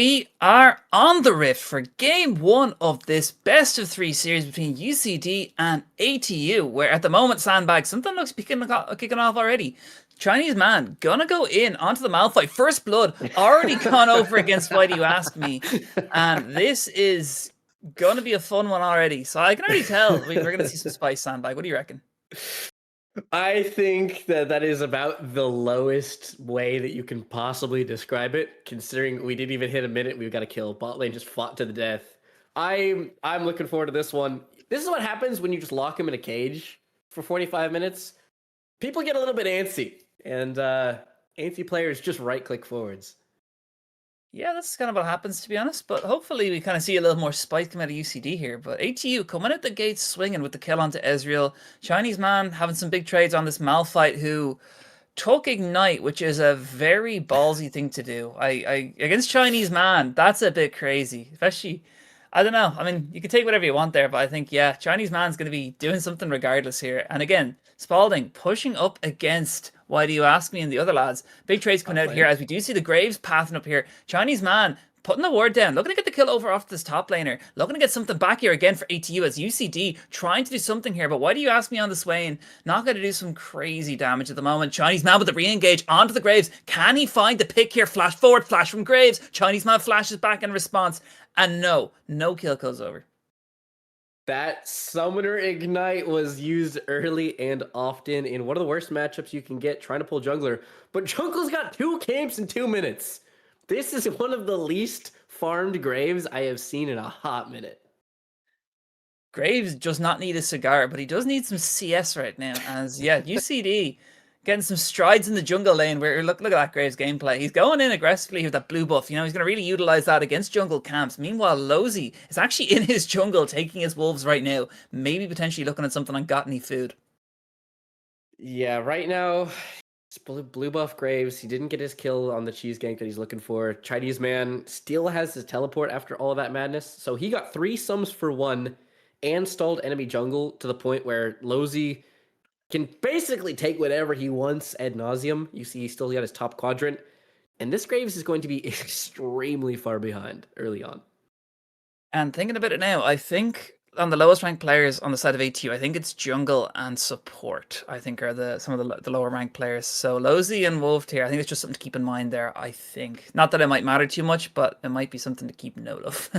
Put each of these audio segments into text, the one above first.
We are on the rift for game one of this best of three series between UCD and ATU, where at the moment, Sandbag, something looks to be kicking off already. Chinese man gonna go in onto the Malphite. First blood already gone over against Why Do You Ask Me? And this is gonna be a fun one already. So I can already tell we're gonna see some spice, Sandbag. What do you reckon? I think that is about the lowest way that you can possibly describe it, considering we didn't even hit a minute. We've got to kill. Bot lane just fought to the death. I'm looking forward to this one. This is what happens when you just lock him in a cage for 45 minutes. People get a little bit antsy, and antsy players just right-click forwards. Yeah, that's kind of what happens, to be honest. But hopefully we kind of see a little more spice come out of UCD here. But ATU coming out the gates swinging with the kill onto Ezreal. Chinese man having some big trades on this Malphite who took Ignite, which is a very ballsy thing to do. I against Chinese man, that's a bit crazy. Especially, I don't know. I mean, you can take whatever you want there, but I think, yeah, Chinese man's going to be doing something regardless here. And again, Spalding pushing up against Why Do You Ask Me and the other lads. Big trades coming out here as we do see the Graves pathing up here. Chinese man putting the ward down, looking to get the kill over off this top laner, looking to get something back here again for ATU as UCD trying to do something here. But Why Do You Ask Me on the Swain? Not going to do some crazy damage at the moment. Chinese man with the re-engage onto the Graves. Can he find the pick here? Flash forward, flash from Graves. Chinese man flashes back in response. And no kill goes over. That Summoner Ignite was used early and often in one of the worst matchups you can get trying to pull Jungler. But Jungler's got 2 camps in 2 minutes. This is one of the least farmed Graves I have seen in a hot minute. Graves does not need a cigar, but he does need some CS right now. As yeah, UCD getting some strides in the jungle lane where look at that Graves gameplay. He's going in aggressively with that blue buff. You know, he's going to really utilize that against jungle camps. Meanwhile, Lozy is actually in his jungle taking his wolves right now. Maybe potentially looking at something on Got Any Food. Yeah, right now, it's blue buff Graves. He didn't get his kill on the cheese gank that he's looking for. Chinese man still has his teleport after all of that madness. So he got 3 sums for 1 and stalled enemy jungle to the point where Lozy can basically take whatever he wants ad nauseum. You see, he's still got his top quadrant. And this Graves is going to be extremely far behind early on. And thinking about it now, I think on the lowest ranked players on the side of ATU, I think it's jungle and support. I think are some of the lower ranked players. So Lozy and Wolf here, I think it's just something to keep in mind there. I think not that it might matter too much, but it might be something to keep note of.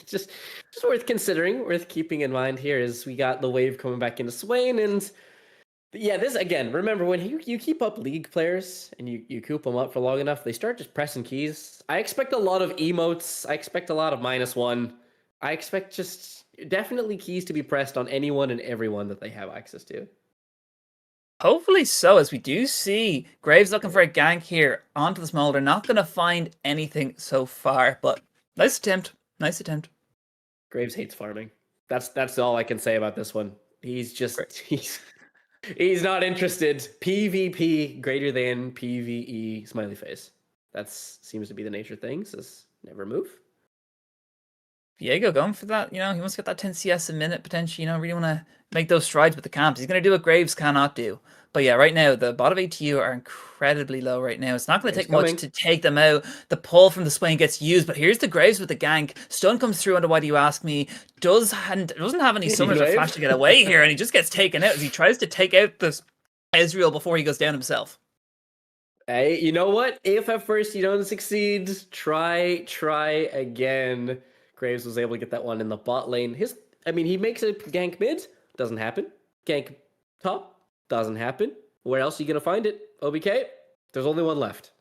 just worth considering, worth keeping in mind here is we got the wave coming back into Swain, and yeah, this again, remember when you keep up league players and you coop them up for long enough, they start just pressing keys. I expect a lot of emotes, I expect a lot of -1, I expect just definitely keys to be pressed on anyone and everyone that they have access to. Hopefully so, as we do see Graves looking for a gank here onto the Smolder. Not going to find anything so far, but nice attempt. Nice attempt. Graves hates farming. That's all I can say about this one. He's just he's not interested. PvP greater than PvE smiley face. That seems to be the nature of things. Just never move. Viego going for that, you know, he wants to get that 10 CS a minute potentially, you know, really want to make those strides with the camps. He's going to do what Graves cannot do. But yeah, right now, the bot of ATU are incredibly low right now. It's not going to take much to take them out. The pull from the Swain gets used, but here's the Graves with the gank. Stun comes through under Why Do You Ask Me? Doesn't have any summers or flash to get away here, and he just gets taken out as he tries to take out this Ezreal before he goes down himself. Hey, you know what? If at first you don't succeed, try again. Graves was able to get that one in the bot lane. He makes a gank mid, doesn't happen. Gank top, doesn't happen. Where else are you going to find it? OBK, there's only one left.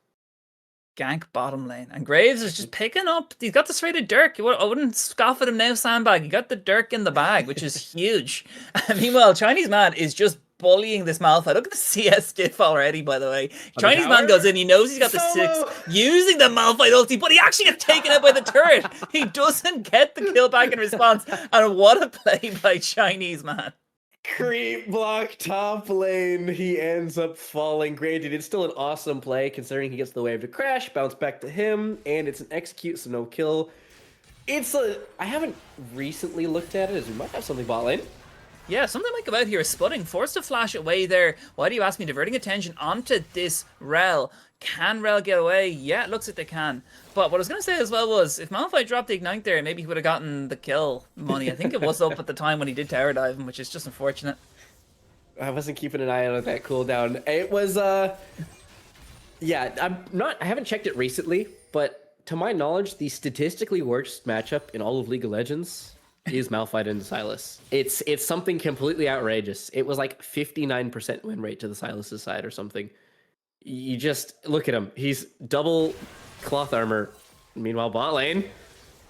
Gank bottom lane. And Graves is just picking up. He's got the straight Dirk. I wouldn't scoff at him now, Sandbag. He got the Dirk in the bag, which is huge. Meanwhile, Chinese man is just bullying this Malphite. Look at the CS diff already, by the way. Chinese man goes in, he knows he's got the 6, using the Malphite ulti, but he actually gets taken out by the turret. He doesn't get the kill back in response. And what a play by Chinese man. Creep block top lane. He ends up falling. Granted, it's still an awesome play considering he gets the wave to crash, bounce back to him, and it's an execute, so no kill. I haven't recently looked at it, as we might have something bot lane. Yeah, something might come out here. Sputting forced to flash away there. Why do you ask me? Diverting attention onto this Rel. Can Rel get away? Yeah, it looks like they can. But what I was going to say as well was, if Malphite dropped the Ignite there, maybe he would have gotten the kill money. I think it was up at the time when he did tower dive him, which is just unfortunate. I wasn't keeping an eye on that cooldown. It was, yeah, I haven't checked it recently, but to my knowledge, the statistically worst matchup in all of League of Legends is Malphite and Sylas. It's something completely outrageous. It was like 59% win rate to the Sylas' side or something. You just look at him. He's double cloth armor. Meanwhile, bot lane.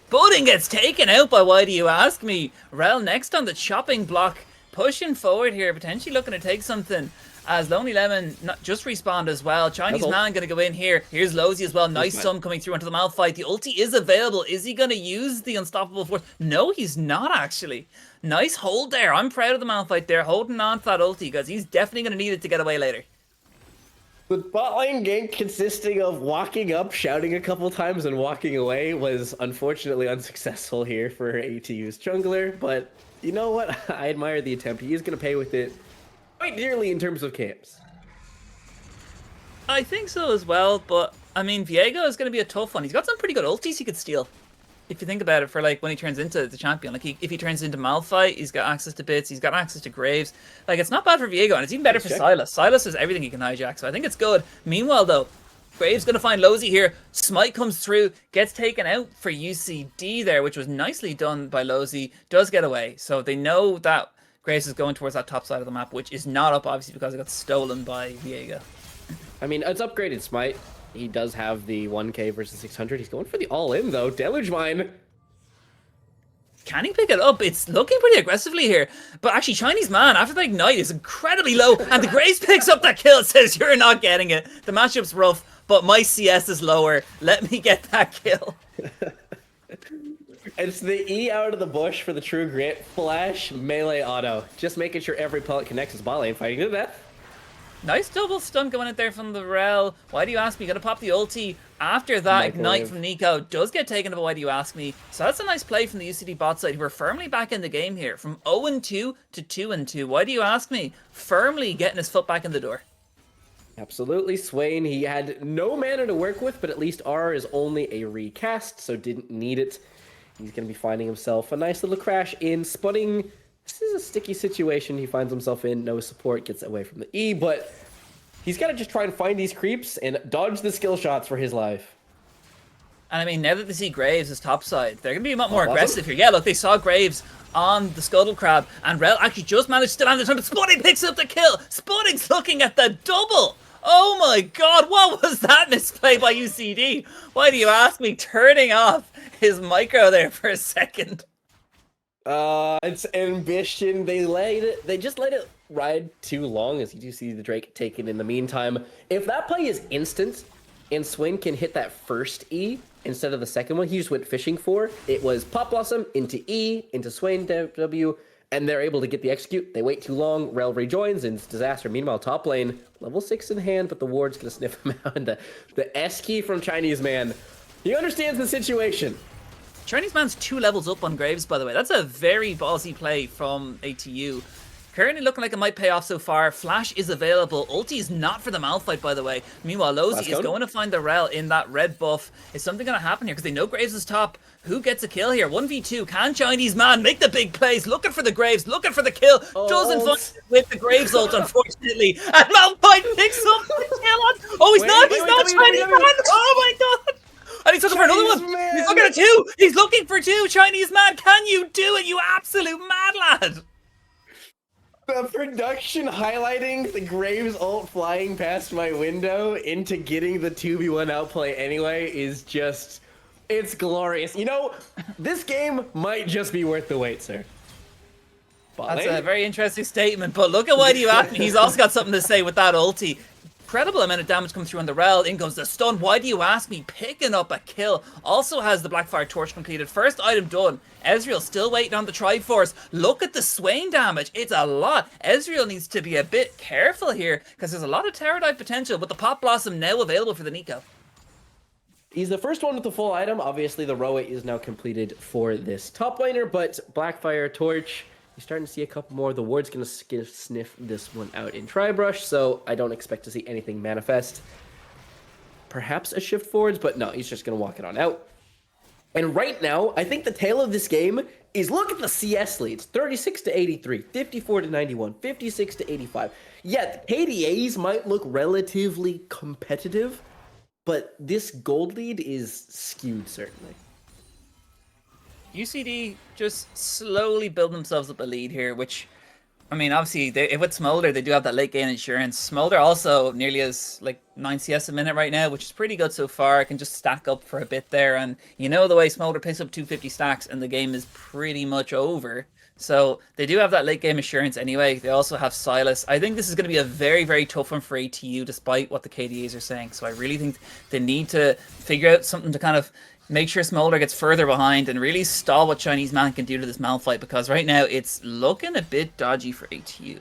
Sputting gets taken out by Why Do You Ask Me? Rel next on the chopping block. Pushing forward here, potentially looking to take something. As Lonely Lemon not just respawned as well. Chinese man going to go in here. Here's Lozy as well. Nice sum coming through onto the Malphite. The ulti is available. Is he going to use the Unstoppable Force? No, he's not actually. Nice hold there. I'm proud of the Malphite there, holding on to that ulti because he's definitely going to need it to get away later. The bot lane gank consisting of walking up, shouting a couple times, and walking away was unfortunately unsuccessful here for ATU's jungler, but you know what? I admire the attempt. He is going to pay with it quite dearly in terms of camps. I think so as well, but I mean, Viego is going to be a tough one. He's got some pretty good ultis he could steal. If you think about it, for like when he turns into the champion, like if he turns into Malphite, he's got access to bits, he's got access to Graves. Like it's not bad for Viego, and it's even better for Sylas. Sylas has everything he can hijack, so I think it's good. Meanwhile, though, Graves gonna find Lozy here. Smite comes through, gets taken out for UCD there, which was nicely done by Lozy. Does get away, so they know that Graves is going towards that top side of the map, which is not up obviously because it got stolen by Viego. I mean, it's upgraded Smite. He does have the 1k versus 600. He's going for the all-in, though. Deluge Mine. Can he pick it up? It's looking pretty aggressively here. But actually, Chinese man, after the Ignite, is incredibly low. And the Graves picks up that kill. Says, you're not getting it. The matchup's rough, but my CS is lower. Let me get that kill. It's the E out of the bush for the true grit. Flash, melee auto. Just making sure every pellet connects his bot lane, fighting to the death. Nice double stun going in there from the Rel. Why Do You Ask Me? Gonna pop the ulti. After that, Ignite from Nico does get taken up. Why Do You Ask Me? So that's a nice play from the UCD bot side, who are firmly back in the game here. From 0-2 to 2-2. Why Do You Ask Me? Firmly getting his foot back in the door. Absolutely. Swain, he had no mana to work with, but at least R is only a recast, so didn't need it. He's going to be finding himself a nice little crash in. Sputting. This is a sticky situation he finds himself in. No support, gets away from the E, but he's got to just try and find these creeps and dodge the skill shots for his life. And I mean, now that they see Graves as topside, they're going to be a lot more aggressive here. Yeah, look, they saw Graves on the Scuttle Crab, and Rel actually just managed to land the time, but Sputting picks up the kill. Sputting's looking at the double. Oh my god, what was that misplay by UCD? Why Do You Ask Me? Turning off his micro there for a second. It's ambition. They just let it ride too long, as you do see the Drake taken in the meantime. If that play is instant and Swin can hit that first E instead of the second one he just went fishing for, it was Pop Blossom into E, into Swain W, and they're able to get the execute. They wait too long, Rel rejoins, and it's disaster. Meanwhile, top lane, level 6 in hand, but the ward's gonna sniff him out. And the S key from Chinese man, he understands the situation. Chinese man's 2 levels up on Graves, by the way. That's a very ballsy play from ATU. Currently looking like it might pay off so far. Flash is available. Ulti is not for the Malphite, by the way. Meanwhile, Lozy is going to find the Rel in that red buff. Is something going to happen here? Because they know Graves is top. Who gets a kill here? 1v2. Can Chinese man make the big plays? Looking for the Graves. Looking for the kill. Doesn't find it with the Graves ult, unfortunately. And Malphite picks up the kill on. Oh, he's not Chinese man. Oh my god. And he's looking for another one. Man. He's looking at 2. He's looking for 2. Chinese man, can you do it, you absolute mad lad? The production highlighting the Graves ult flying past my window into getting the 2v1 outplay anyway is just, it's glorious. You know, this game might just be worth the wait, sir. That's a very interesting statement, but look at Why Do You Ask Me? He's also got something to say with that ulti. Incredible amount of damage comes through on the Rel. In goes the stun. Why Do You Ask Me? Picking up a kill. Also has the Blackfire Torch completed. First item done. Ezreal still waiting on the Triforce. Look at the Swain damage. It's a lot. Ezreal needs to be a bit careful here because there's a lot of Terror Dive potential, but the Pop Blossom now available for the Nico. He's the first one with the full item. Obviously, the Roa is now completed for this top laner, but Blackfire Torch, You're starting to see a couple more. The ward's going to sniff this one out in Tribrush, so I don't expect to see anything manifest. Perhaps a shift forwards, but no, he's just going to walk it on out. And right now, I think the tale of this game is look at the CS leads. 36 to 83, 54 to 91, 56 to 85. Yeah, the KDAs might look relatively competitive, but this gold lead is skewed, certainly. UCD just slowly build themselves up a lead here, which, I mean, obviously, with Smolder, they do have that late game insurance. Smolder also nearly has like 9 CS a minute right now, which is pretty good so far. Can just stack up for a bit there. And you know the way Smolder picks up 250 stacks and the game is pretty much over. So they do have that late game assurance anyway. They also have Silas. I think this is going to be a very, very tough one for ATU, despite what the KDAs are saying. So I really think they need to figure out something to kind of make sure Smolder gets further behind and really stall what Chinese man can do to this Malphite, because right now it's looking a bit dodgy for ATU.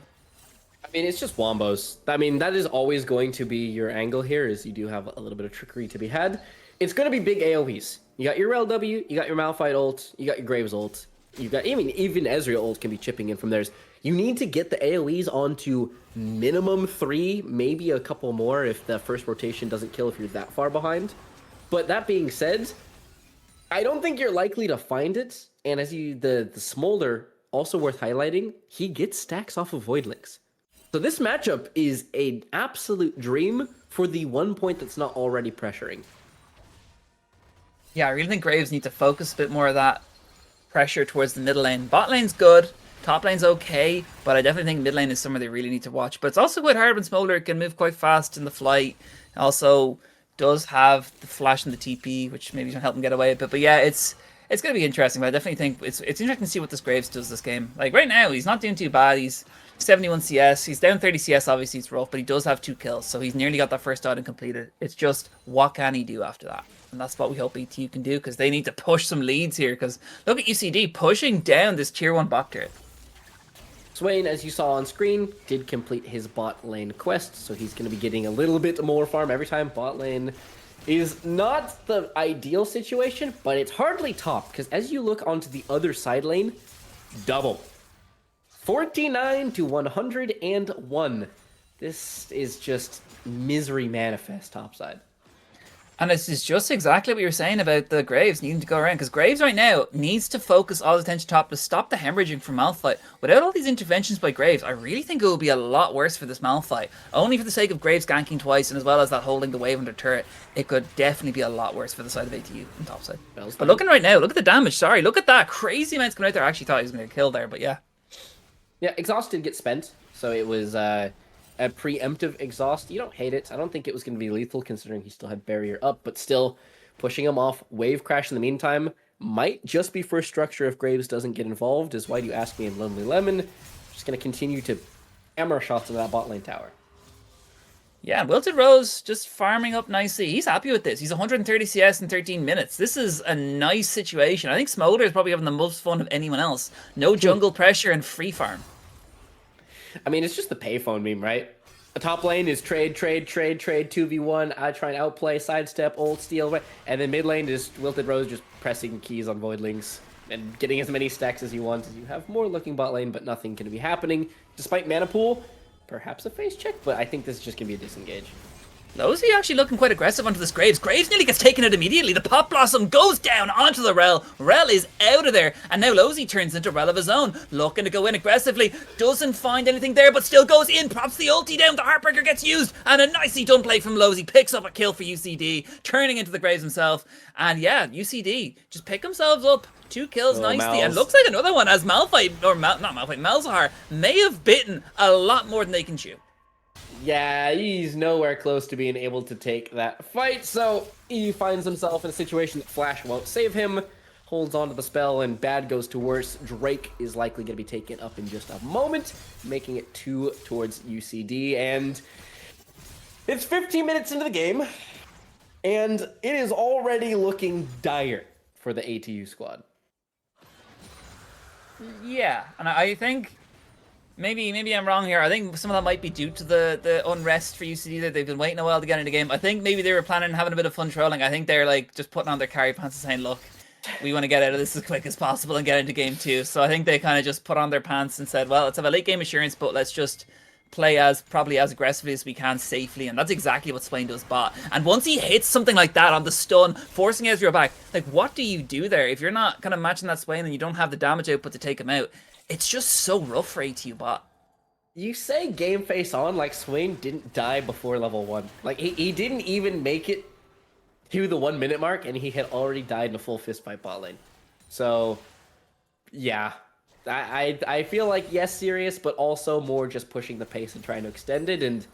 I mean, it's just wombos. I mean, that is always going to be your angle here, is you do have a little bit of trickery to be had. It's going to be big AoEs. You got your LW, you got your Malphite ult, you got your Graves ult, you got, I mean, even Ezreal ult can be chipping in from theirs. You need to get the AoEs onto minimum 3, maybe a couple more if the first rotation doesn't kill if you're that far behind. But that being said, I don't think you're likely to find it, and as the Smolder, also worth highlighting, he gets stacks off of Voidlings. So this matchup is an absolute dream for the 1 point that's not already pressuring. Yeah, I really think Graves need to focus a bit more of that pressure towards the middle lane. Bot lane's good, top lane's okay, but I definitely think mid lane is somewhere they really need to watch. But it's also quite hard when Smolder can move quite fast in the flight. Also does have the flash and the TP, which maybe can help him get away a bit. But yeah, it's going to be interesting. But I definitely think it's interesting to see what this Graves does this game. Like right now, he's not doing too bad. He's 71 CS. He's down 30 CS. Obviously, it's rough, but he does have 2 kills, so he's nearly got that first item completed. It's just what can he do after that, and that's what we hope ATU can do, because they need to push some leads here. Because look at UCD pushing down this tier 1 bot turret. Swain, as you saw on screen, did complete his bot lane quest, so he's going to be getting a little bit more farm every time. Bot lane is not the ideal situation, but it's hardly top, because as you look onto the other side lane, double. 49 to 101. This is just misery manifest topside. And this is just exactly what you were saying about the Graves needing to go around, because Graves right now needs to focus all his attention top to stop the hemorrhaging from Malphite. Without all these interventions by Graves, I really think it will be a lot worse for this Malphite. Only for the sake of Graves ganking twice, and as well as that holding the wave under turret, it could definitely be a lot worse for the side of ATU and topside. But looking right now, look at the damage, sorry, look at that crazy amounts coming out there. I actually thought he was going to get killed there, but yeah. Yeah, exhaust did get spent, so it was a preemptive exhaust. You don't hate it. I don't think it was going to be lethal considering he still had barrier up, but still pushing him off. Wave crash in the meantime might just be first structure if Graves doesn't get involved, is why do you ask me in Lonely Lemon. Just going to continue to hammer shots into that bot lane tower. Yeah, Wilted Rose just farming up nicely. He's happy with this. He's 130 CS in 13 minutes. This is a nice situation. I think Smolder is probably having the most fun of anyone else. No jungle pressure and free farm. I mean, it's just the payphone meme, right? The top lane is trade, 2v1. I try and outplay, sidestep, ult, steal, right? And then mid lane is Wilted Rose just pressing keys on Voidlings and getting as many stacks as you want as you have more looking bot lane, but nothing can be happening. Despite mana pool, perhaps a face check, but I think this is just going to be a disengage. Losey actually looking quite aggressive onto this Graves. Graves nearly gets taken out immediately. The Pop Blossom goes down onto the Rel. Rel is out of there. And now Losey turns into Rel of his own. Looking to go in aggressively. Doesn't find anything there, but still goes in. Props the ulti down. The Heartbreaker gets used. And a nicely done play from Losey. Picks up a kill for UCD. Turning into the Graves himself. And yeah, UCD just pick themselves up. 2 kills nicely. Malz. And looks like another one as Malphite, or not Malphite, Malzahar may have bitten a lot more than they can chew. Yeah, he's nowhere close to being able to take that fight, so he finds himself in a situation that Flash won't save him, holds on to the spell, and bad goes to worse. Drake is likely going to be taken up in just a moment, making it 2 towards UCD, and it's 15 minutes into the game, and it is already looking dire for the ATU squad. Yeah, and I think maybe I'm wrong here. I think some of that might be due to the unrest for UCD that they've been waiting a while to get in the game. I think maybe they were planning on having a bit of fun trolling. I think they're like just putting on their carry pants and saying, look, we want to get out of this as quick as possible and get into game 2. So I think they kind of just put on their pants and said, well, let's have a late game assurance, but let's just play probably as aggressively as we can safely, and that's exactly what Swain does bot. And once he hits something like that on the stun, forcing Ezreal back, like, what do you do there? If you're not kind of matching that Swain and you don't have the damage output to take him out, it's just so rough for ATU bot. You say game face on like Swain didn't die before level 1. Like, he didn't even make it to the 1 minute mark, and he had already died in a full fist fight bot lane. So, yeah. I feel like, yes, serious, but also more just pushing the pace and trying to extend it. And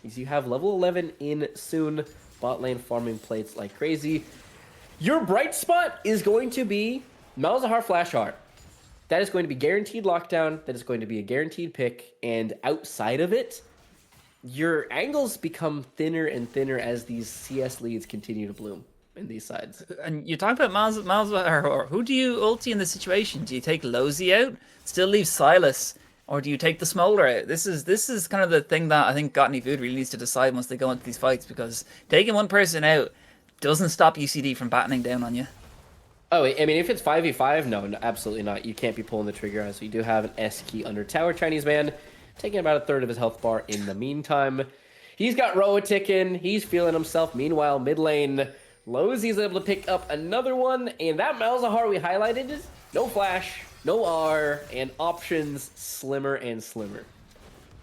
as you have level 11 in soon, bot lane farming plates like crazy. Your bright spot is going to be Malzahar Flash Art. That is going to be guaranteed lockdown. That is going to be a guaranteed pick. And outside of it, your angles become thinner and thinner as these CS leads continue to bloom in these sides. And you talk about Malzahar. Who do you ulti in this situation? Do you take Lozy out, still leave Silas, or do you take the Smolder out? This is kind of the thing that I think Gottny Food really needs to decide once they go into these fights, because taking one person out doesn't stop UCD from battening down on you. Oh, I mean, if it's 5v5, no, absolutely not. You can't be pulling the trigger, as we do have an S key under tower. Chinese man taking about a third of his health bar in the meantime. He's got Roa ticking. He's feeling himself. Meanwhile, mid lane, Lozy's able to pick up another one. And that Malzahar we highlighted is no flash, no R, and options slimmer and slimmer.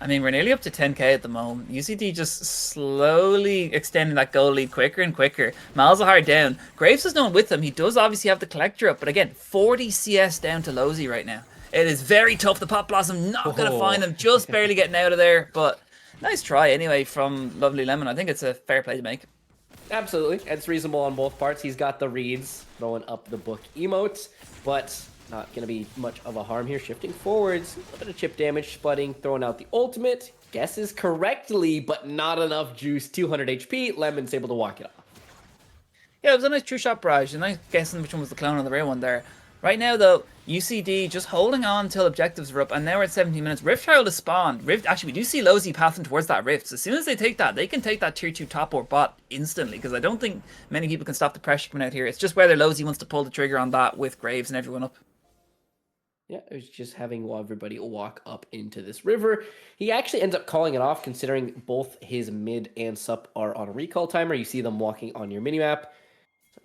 I mean, we're nearly up to 10k at the moment. UCD just slowly extending that goal lead quicker and quicker. Malzahar down. Graves has no one with him. He does obviously have the Collector up, but again, 40 CS down to Lozy right now. It is very tough. The Pop Blossom not going to find him. Just barely getting out of there, but nice try anyway from Lovely Lemon. I think it's a fair play to make. Absolutely. It's reasonable on both parts. He's got the reads, throwing up the book emotes, but not going to be much of a harm here. Shifting forwards, a little bit of chip damage, sputting, throwing out the ultimate. Guesses correctly, but not enough juice. 200 HP. Lemon's able to walk it off. Yeah, it was a nice true shot barrage. And I'm guessing which one was the clone on the rear one there. Right now, though, UCD just holding on until objectives are up, and now we're at 17 minutes. Rift Herald is spawned. Actually, we do see Lozy pathing towards that Rift. So as soon as they take that, they can take that tier 2 top or bot instantly, because I don't think many people can stop the pressure coming out here. It's just whether Lozy wants to pull the trigger on that with Graves and everyone up. Yeah, it was just having everybody walk up into this river. He actually ends up calling it off, considering both his mid and sup are on a recall timer. You see them walking on your minimap.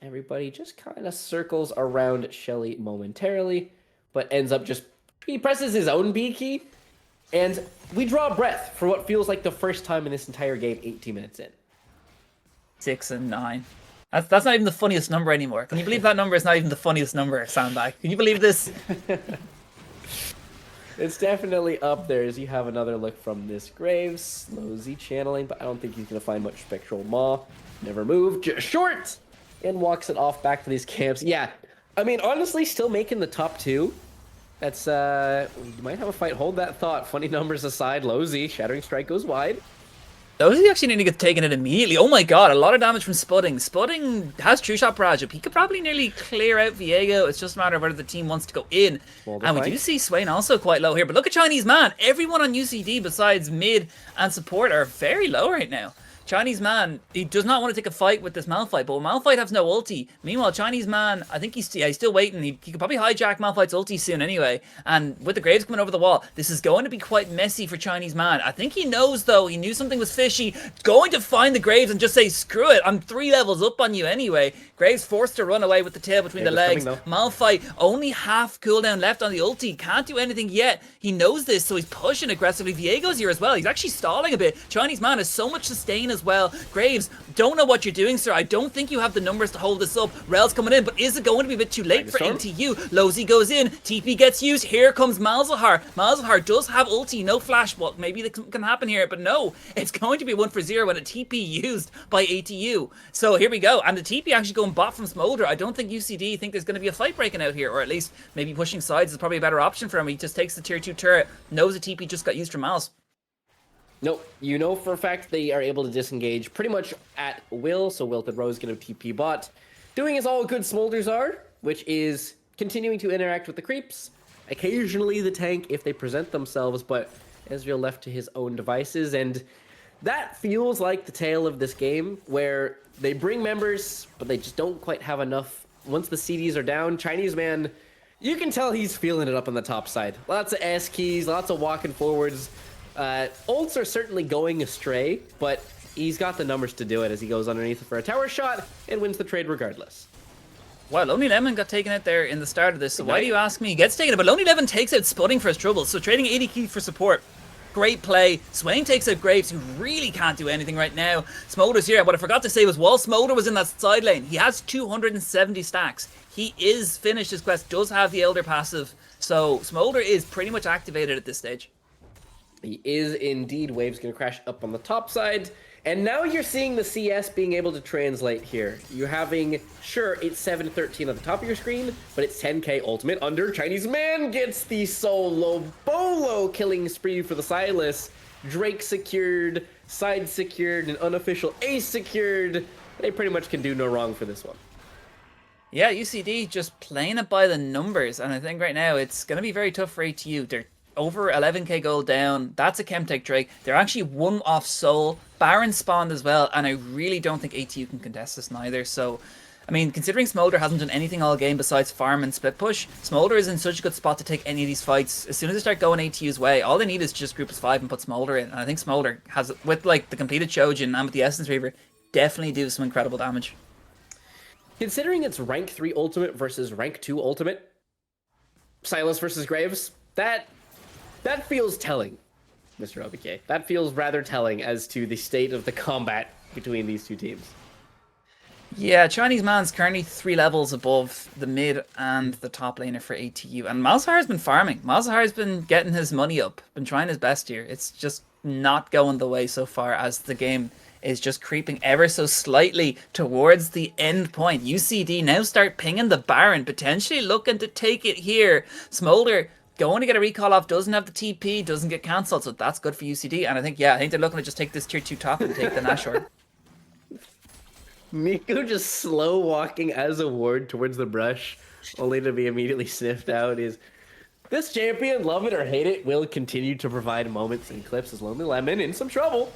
Everybody just kind of circles around Shelly momentarily, but ends up he presses his own B key, and we draw a breath for what feels like the first time in this entire game, 18 minutes in. 6 and 9. That's not even the funniest number anymore. Can you believe that number is not even the funniest number, Sandbag? Can you believe this? It's definitely up there as you have another look from this Graves. Lozy channeling, but I don't think he's going to find much Spectral Maw. Never move, just short! And walks it off back to these camps. Yeah, I mean, honestly, still making the top 2. That's, we might have a fight. Hold that thought. Funny numbers aside, Lozy, Shattering Strike goes wide. Lozy actually nearly gets taken it immediately. Oh my god, a lot of damage from Spudding. Spudding has True Shot barrage up. He could probably nearly clear out Viego. It's just a matter of whether the team wants to go in. And we do see Swain also quite low here. But look at Chinese man. Everyone on UCD besides mid and support are very low right now. Chinese man, he does not want to take a fight with this Malphite, but Malphite has no ulti. Meanwhile, Chinese man, I think he's still waiting. He could probably hijack Malphite's ulti soon anyway. And with the Graves coming over the wall, this is going to be quite messy for Chinese man. I think he knows, though. He knew something was fishy. Going to find the Graves and just say, screw it. I'm 3 levels up on you anyway. Graves forced to run away with the tail between the legs. Malphite, only half cooldown left on the ulti. Can't do anything yet. He knows this, so he's pushing aggressively. Viego's here as well. He's actually stalling a bit. Chinese man has so much sustain as well. Graves, don't know what you're doing, sir. I don't think you have the numbers to hold this up. Rel's coming in, but is it going to be a bit too late for ATU? Lozy goes in. TP gets used. Here comes Malzahar. Malzahar does have ulti. No flash. Well, maybe that can happen here, but no. It's going to be 1 for 0 when a TP used by ATU. So here we go. And the TP actually going bot from Smolder. I don't think UCD think there's going to be a fight breaking out here, or at least maybe pushing sides is probably a better option for him. He just takes the tier 2 turret, knows the TP just got used from Malz. Nope, you know for a fact they are able to disengage pretty much at will, so Wilted Rose going to TP bot. Doing as all good Smolders are, which is continuing to interact with the creeps, occasionally the tank if they present themselves, but Ezreal left to his own devices, and that feels like the tale of this game, where they bring members, but they just don't quite have enough once the CDs are down, Chinese man, you can tell he's feeling it up on the top side. Lots of S keys, lots of walking forwards. Ults are certainly going astray, but he's got the numbers to do it as he goes underneath for a tower shot and wins the trade regardless. Wow, Lonely Lemon got taken out there in the start of this, so why do you ask me? He gets taken out, but Lonely Lemon takes out Spudding for his troubles, so trading 80 key for support. Great play. Swain takes out Graves, who really can't do anything right now. Smolder's here. What I forgot to say was while Smolder was in that side lane, he has 270 stacks. He is finished his quest, does have the Elder passive, so Smolder is pretty much activated at this stage. He is indeed. Wave's going to crash up on the top side. And now you're seeing the CS being able to translate here. You're having, sure, it's 7-13 at the top of your screen, but it's 10k ultimate under. Chinese man gets the solo bolo killing spree for the Silas. Drake secured, side secured, and unofficial ace secured. They pretty much can do no wrong for this one. Yeah, UCD just playing it by the numbers, and I think right now it's going to be very tough for ATU. They're over 11k gold down. That's a Chemtech Drake. They're actually one off Soul. Baron spawned as well, and I really don't think ATU can contest this neither. So, I mean, considering Smolder hasn't done anything all game besides farm and split push, Smolder is in such a good spot to take any of these fights. As soon as they start going ATU's way, all they need is just group as 5 and put Smolder in. And I think Smolder has, with like the completed Chojin and with the Essence Reaver, definitely do some incredible damage. Considering it's rank 3 ultimate versus rank 2 ultimate, Silas versus Graves, that feels telling, Mr. OBK. That feels rather telling as to the state of the combat between these two teams. Yeah, Chinese man's currently 3 levels above the mid and the top laner for ATU. And Malzahar's been farming. Malzahar's been getting his money up, been trying his best here. It's just not going the way so far as the game is just creeping ever so slightly towards the end point. UCD now start pinging the Baron, potentially looking to take it here. Smolder going to get a recall off, doesn't have the TP, doesn't get cancelled, so that's good for UCD. And I think they're looking to just take this tier 2 top and take the Nashor. Miku just slow walking as a ward towards the brush, only to be immediately sniffed out. Is this champion, love it or hate it, will continue to provide moments and clips as Lonely Lemon in some trouble.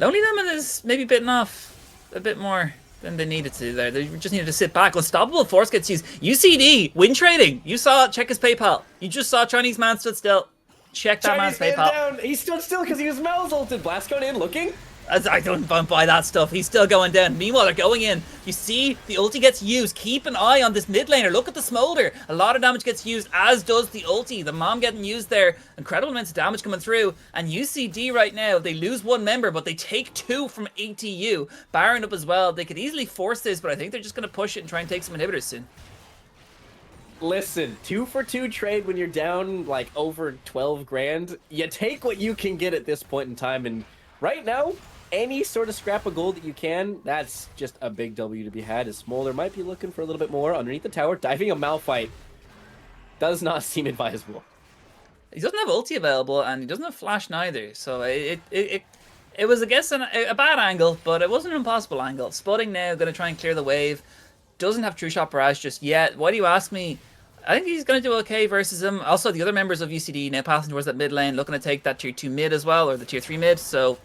Lonely Lemon is maybe bitten off a bit more than they needed to there. They just needed to sit back. Unstoppable Force gets used. UCD, win trading. You saw, check his PayPal. You just saw Chinese man stood still. Check that man's PayPal. Down. He stood still because he was Mal's ulted. Blast going in, looking. I don't buy that stuff. He's still going down. Meanwhile, they're going in. You see, the ulti gets used. Keep an eye on this mid laner. Look at the Smolder. A lot of damage gets used, as does the ulti. The mom getting used there. Incredible amounts of damage coming through. And UCD right now, they lose 1 member, but they take 2 from ATU. Baron up as well. They could easily force this, but I think they're just going to push it and try and take some inhibitors soon. Listen, 2 for 2 trade when you're down like over 12 grand. You take what you can get at this point in time, and right now, any sort of scrap of gold that you can, that's just a big W to be had. As Smolder might be looking for a little bit more underneath the tower. Diving a Malphite does not seem advisable. He doesn't have ulti available, and he doesn't have flash neither. So it was, I guess, a bad angle, but it wasn't an impossible angle. Spudding now, going to try and clear the wave. Doesn't have True Shot Barrage just yet. Why do you ask me? I think he's going to do okay versus him. Also, the other members of UCD now passing towards that mid lane, looking to take that tier 2 mid as well, or the tier 3 mid. So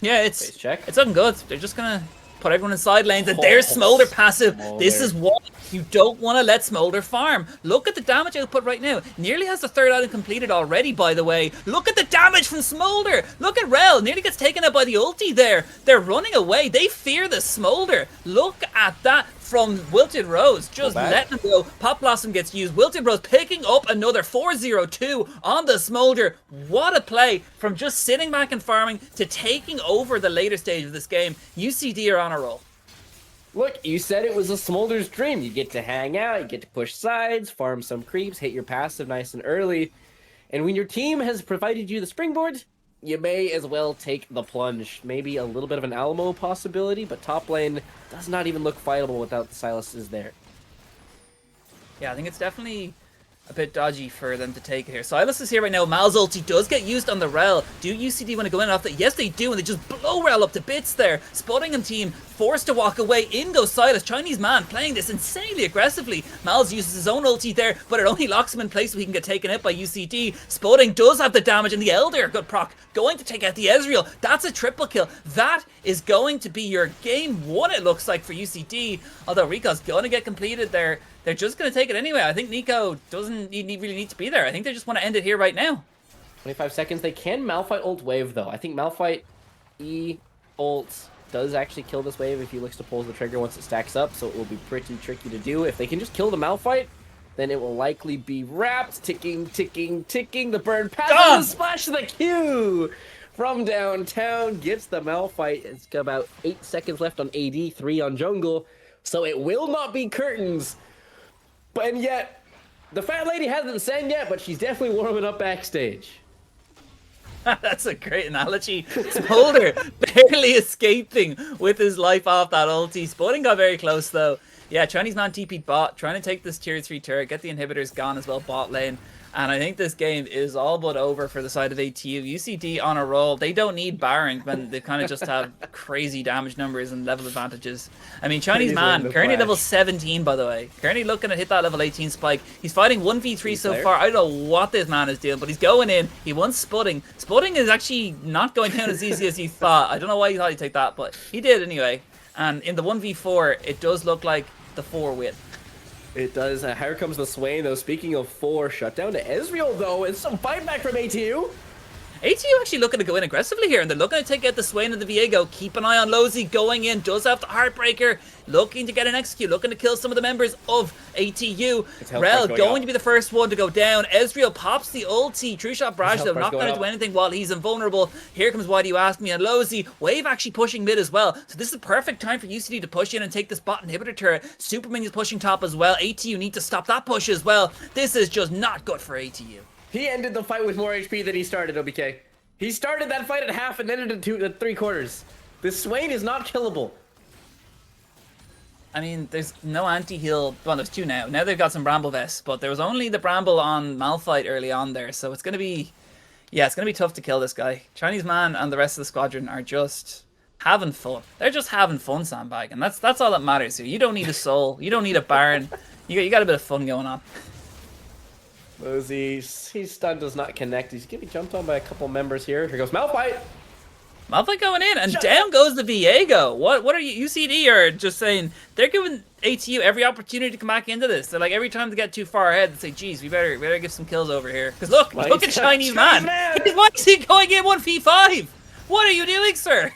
yeah, it's looking good. They're just gonna put everyone in side lanes, and there's Smolder passive. This is what you don't want to let Smolder farm. Look at the damage output right now. Nearly has the 3rd item completed already, by the way. Look at the damage from Smolder. Look at Rel. Nearly gets taken out by the ulti there. They're running away. They fear the Smolder. Look at that from Wilted Rose. Just letting him go. Pop Blossom gets used. Wilted Rose picking up another 4-0-2 on the Smolder. What a play from just sitting back and farming to taking over the later stage of this game. UCD are on a roll. Look, you said it was a Smolder's dream. You get to hang out, you get to push sides, farm some creeps, hit your passive nice and early. And when your team has provided you the springboard, you may as well take the plunge. Maybe a little bit of an Alamo possibility, but top lane does not even look fightable without the Silas there. Yeah, I think it's definitely a bit dodgy for them to take it here. Silas is here right now. Mal's ulti does get used on the Rel. Do UCD want to go in off that? Yes, they do, and they just blow Rel up to bits there. Spudding and team forced to walk away. In goes Silas. Chinese man playing this insanely aggressively. Malz uses his own ulti there, but it only locks him in place so he can get taken out by UCD. Spotting does have the damage, and the Elder, good proc, going to take out the Ezreal. That's a triple kill. That is going to be your game one, it looks like, for UCD. Although Recall's going to get completed there. They're just going to take it anyway. I think Nico doesn't really need to be there. I think they just want to end it here right now. 25 seconds. They can Malphite ult wave, though. I think Malphite E ult does actually kill this wave if he looks to pull the trigger once it stacks up, so it will be pretty tricky to do. If they can just kill the Malphite, then it will likely be wrapped. Ticking, ticking, ticking. The burn passes the splash of the Q from downtown. Gets the Malphite. It's got about 8 seconds left on AD, 3 on jungle, so it will not be curtains. And yet, the fat lady hasn't sang yet, but she's definitely warming up backstage. That's a great analogy. Smolder barely escaping with his life off that ulti. Spotting got very close though. Yeah, Chinese man TP'd bot, trying to take this tier 3 turret, get the inhibitors gone as well bot lane. And I think this game is all but over for the side of ATU. UCD on a roll. They don't need Baron when they kind of just have crazy damage numbers and level advantages. I mean, Chinese man, currently level 17, by the way. Currently looking to hit that level 18 spike. He's fighting 1v3 so far. I don't know what this man is doing, but he's going in. He wants Spotting. Spotting is actually not going down as easy as he thought. I don't know why he thought he'd take that, but he did anyway. And in the 1v4, it does look like the 4 win. It does. Here comes the Swain, though. Speaking of 4, shut down to Ezreal, though, and some fight back from ATU. ATU actually looking to go in aggressively here, and they're looking to take out the Swain and the Viego. Keep an eye on Lozy going in, does have the Heartbreaker, looking to get an execute, looking to kill some of the members of ATU. Rel going to be the first one to go down. Ezreal pops the ulti. True Shot Barrage, though, not going to do anything while he's invulnerable. Here comes Why Do You Ask Me, and Lozy. Wave actually pushing mid as well, so this is a perfect time for UCD to push in and take this bot inhibitor turret. Superman is pushing top as well. ATU need to stop that push as well. This is just not good for ATU. He ended the fight with more HP than he started, OBK. He started that fight at half and ended it at 3/4. This Swain is not killable. I mean, there's no anti-heal. Well, there's 2 now. Now they've got some Bramble Vests, but there was only the Bramble on Malphite early on there, so it's going to be... Yeah, it's going to be tough to kill this guy. Chinese man and the rest of the squadron are just having fun. They're just having fun, Sandbag, and that's all that matters here. You don't need a soul. You don't need a Baron. You got a bit of fun going on. His stun does not connect. He's getting jumped on by a couple members here. Here goes Malphite. Malphite going in, and down goes the Viego. What are you? UCD are just saying they're giving ATU every opportunity to come back into this. They're like, every time they get too far ahead, they say, "Geez, we better give some kills over here." Because look at Chinese man. Why is he going in 1v5? What are you doing, sir?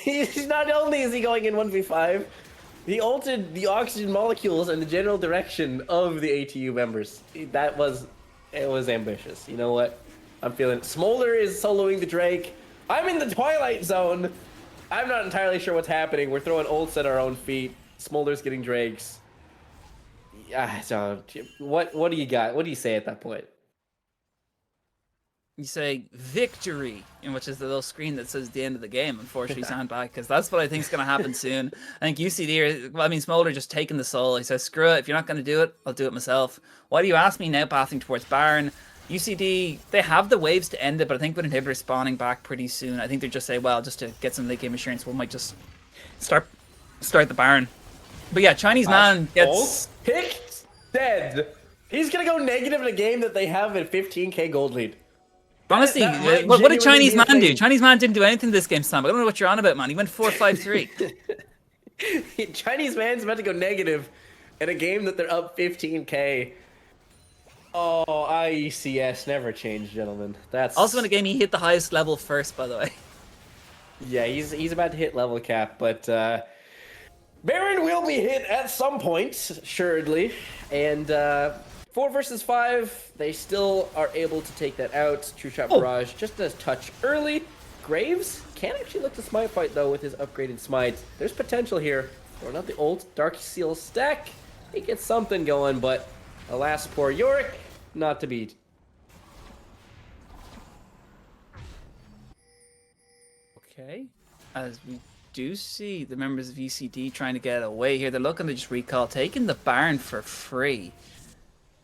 He's not only is he going in 1v5, he altered the oxygen molecules and the general direction of the ATU members. It was ambitious. You know what? I'm feeling it. Smolder is soloing the Drake. I'm in the Twilight Zone. I'm not entirely sure what's happening. We're throwing ults at our own feet. Smolder's getting Drakes. Yeah, so what do you got? What do you say at that point? You say victory, in which is the little screen that says the end of the game, unfortunately, Sandbag, because that's what I think is going to happen soon. I think UCD, Smolder just taking the soul. He says, screw it, if you're not going to do it, I'll do it myself. Why Do You Ask Me now pathing towards Baron? UCD, they have the waves to end it, but I think with inhibitor spawning back pretty soon, I think they just say, well, just to get some late game assurance, we might just start the Baron. But yeah, Chinese man gets... Picked dead. He's going to go negative in a game that they have a 15k gold lead. Honestly, what did Chinese man do? Chinese man didn't do anything this game, Sam. I don't know what you're on about, man. He went 4-5-3. Chinese man's about to go negative in a game that they're up 15k. Oh, IECS never changed, gentlemen. That's also in a game he hit the highest level first, by the way. Yeah, he's about to hit level cap, but Baron will be hit at some point, assuredly. And 4 versus 5, they still are able to take that out. True Shot Barrage just a touch early. Graves can actually look to smite fight, though, with his upgraded smite. There's potential here. Throwing out the ult, Dark Seal stack. He gets something going, but alas, poor Yorick, not to beat. Okay, as we do see the members of UCD trying to get away here. They're looking to just recall, taking the Baron for free.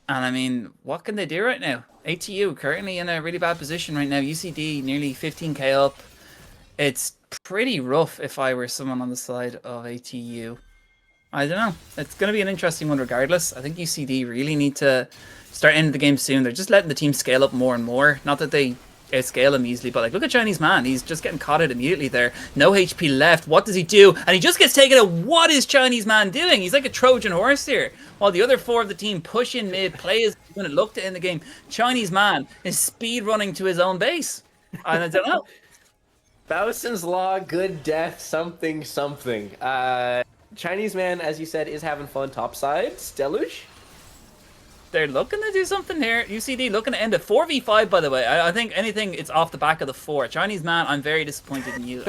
And I mean, what can they do right now? ATU currently in a really bad position right now. UCD nearly 15k up. It's pretty rough if I were someone on the side of ATU. I don't know. It's going to be an interesting one regardless. I think UCD really need to start ending the game soon. They're just letting the team scale up more and more. Not that they outscale him easily, but like, look at Chinese man. He's just getting caught out immediately there. No HP left. What does he do? And he just gets taken out. What is Chinese man doing? He's like a Trojan horse here. While the other 4 of the team push in mid, play is when it looked to end the game. Chinese man is speed running to his own base. And I don't know. Faustin's Law, good death, something. Chinese man, as you said, is having fun topside. Deluge? They're looking to do something here. UCD looking to end a 4v5, by the way. I think anything, it's off the back of the 4. Chinese man, I'm very disappointed in you.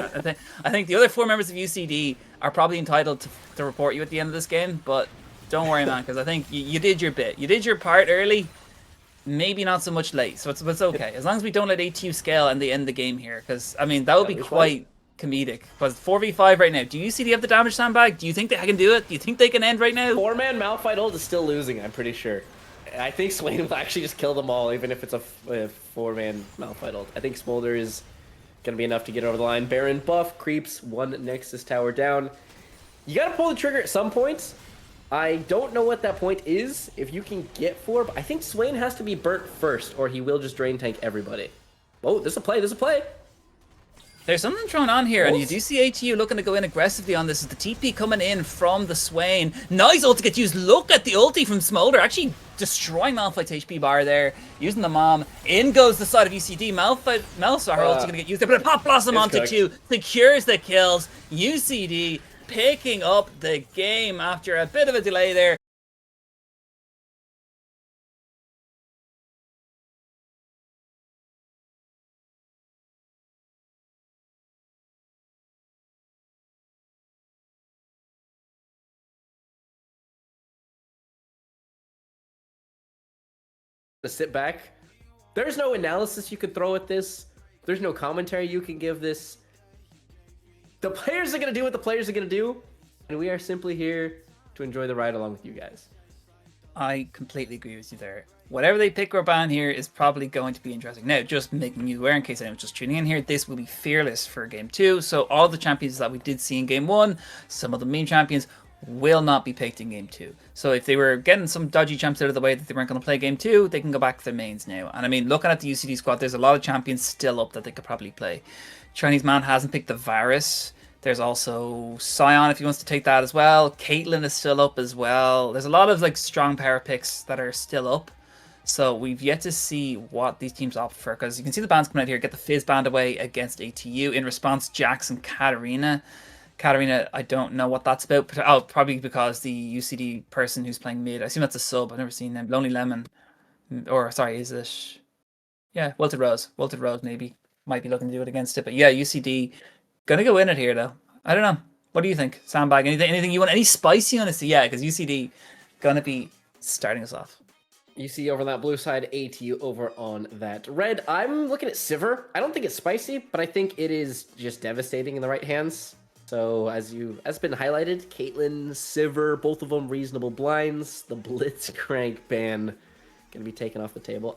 I think the other 4 members of UCD are probably entitled to report you at the end of this game, but don't worry, man, because I think you did your bit. You did your part early, maybe not so much late, so it's okay. As long as we don't let ATU scale and they end the game here, because, I mean, that would be quite comedic. Because 4v5 right now. Do UCD have the damage sandbag? Do you think they can do it? Do you think they can end right now? 4-man Malphite ult is still losing, I'm pretty sure. I think Swain will actually just kill them all, even if it's a 4-man Malphite ult. I think Smolder is going to be enough to get over the line. Baron buff, creeps, 1 Nexus tower down. You got to pull the trigger at some points. I don't know what that point is, if you can get 4, but I think Swain has to be burnt first, or he will just drain tank everybody. Oh, there's a play, There's something thrown on here, and you do see ATU looking to go in aggressively on this. Is the TP coming in from the Swain? Nice ult to get used. Look at the ulti from Smolder, actually destroying Malphite's HP bar there, using the mom. In goes the side of UCD. Malphite ulti going to get used there, but a Pop Blossom onto 2, secures the kills. UCD picking up the game after a bit of a delay there. To sit back. There's no analysis you could throw at this. There's no commentary you can give this. The players are going to do what the players are going to do, and we are simply here to enjoy the ride along with you guys. I completely agree with you there. Whatever they pick or ban here is probably going to be interesting. Now, just making you aware in case anyone's just tuning in here, this will be fearless for Game 2. So all the champions that we did see in Game 1, some of the meme champions, will not be picked in Game 2. So if they were getting some dodgy champs out of the way that they weren't going to play Game 2, they can go back to their mains now. And I mean, looking at the UCD squad, there's a lot of champions still up that they could probably play. Chinese man hasn't picked the Varus. There's also Sion if he wants to take that as well. Caitlyn is still up as well. There's a lot of like strong power picks that are still up. So we've yet to see what these teams opt for, because you can see the bans coming out here. Get the Fizz band away against ATU. In response, Jax and Katarina. Katarina, I don't know what that's about. Oh, probably because the UCD person who's playing mid, I assume that's a sub. I've never seen them. Lonely Lemon. Or, sorry, is it? Yeah, Wilted Rose. Wilted Rose maybe. Might be looking to do it against it. But yeah, UCD gonna go in it here though. I don't know. What do you think? Sandbag, anything you want? Any spicy on this? Yeah, because UCD gonna be starting us off. You see over on that blue side, ATU over on that red. I'm looking at Sivir. I don't think it's spicy, but I think it is just devastating in the right hands. So as been highlighted, Caitlyn, Sivir, both of them reasonable blinds. The Blitzcrank ban gonna be taken off the table.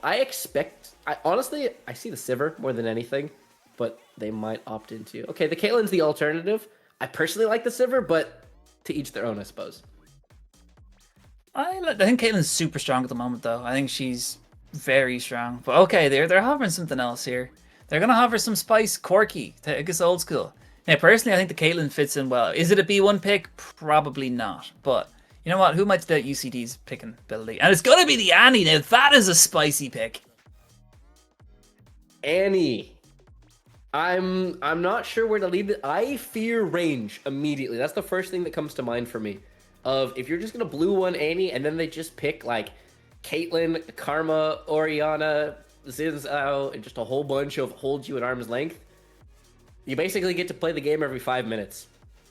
Honestly, I see the Sivir more than anything, but they might opt into. Okay, the Caitlyn's the alternative. I personally like the Sivir, but to each their own, I suppose. I think Caitlyn's super strong at the moment, though. I think she's very strong. But okay, they're hovering something else here. They're gonna hover some spice, Corky. I guess old school. Now, personally, I think the Caitlyn fits in well. Is it a B1 pick? Probably not. But you know what? Who might the UCD's picking ability? And it's gonna be the Annie. Now that is a spicy pick. Annie. I'm not sure where to leave it. I fear range immediately. That's the first thing that comes to mind for me. Of if you're just gonna blue one Annie and then they just pick like Caitlyn, Karma, Orianna, Xin Zhao, and just a whole bunch of hold you at arm's length, you basically get to play the game every 5 minutes.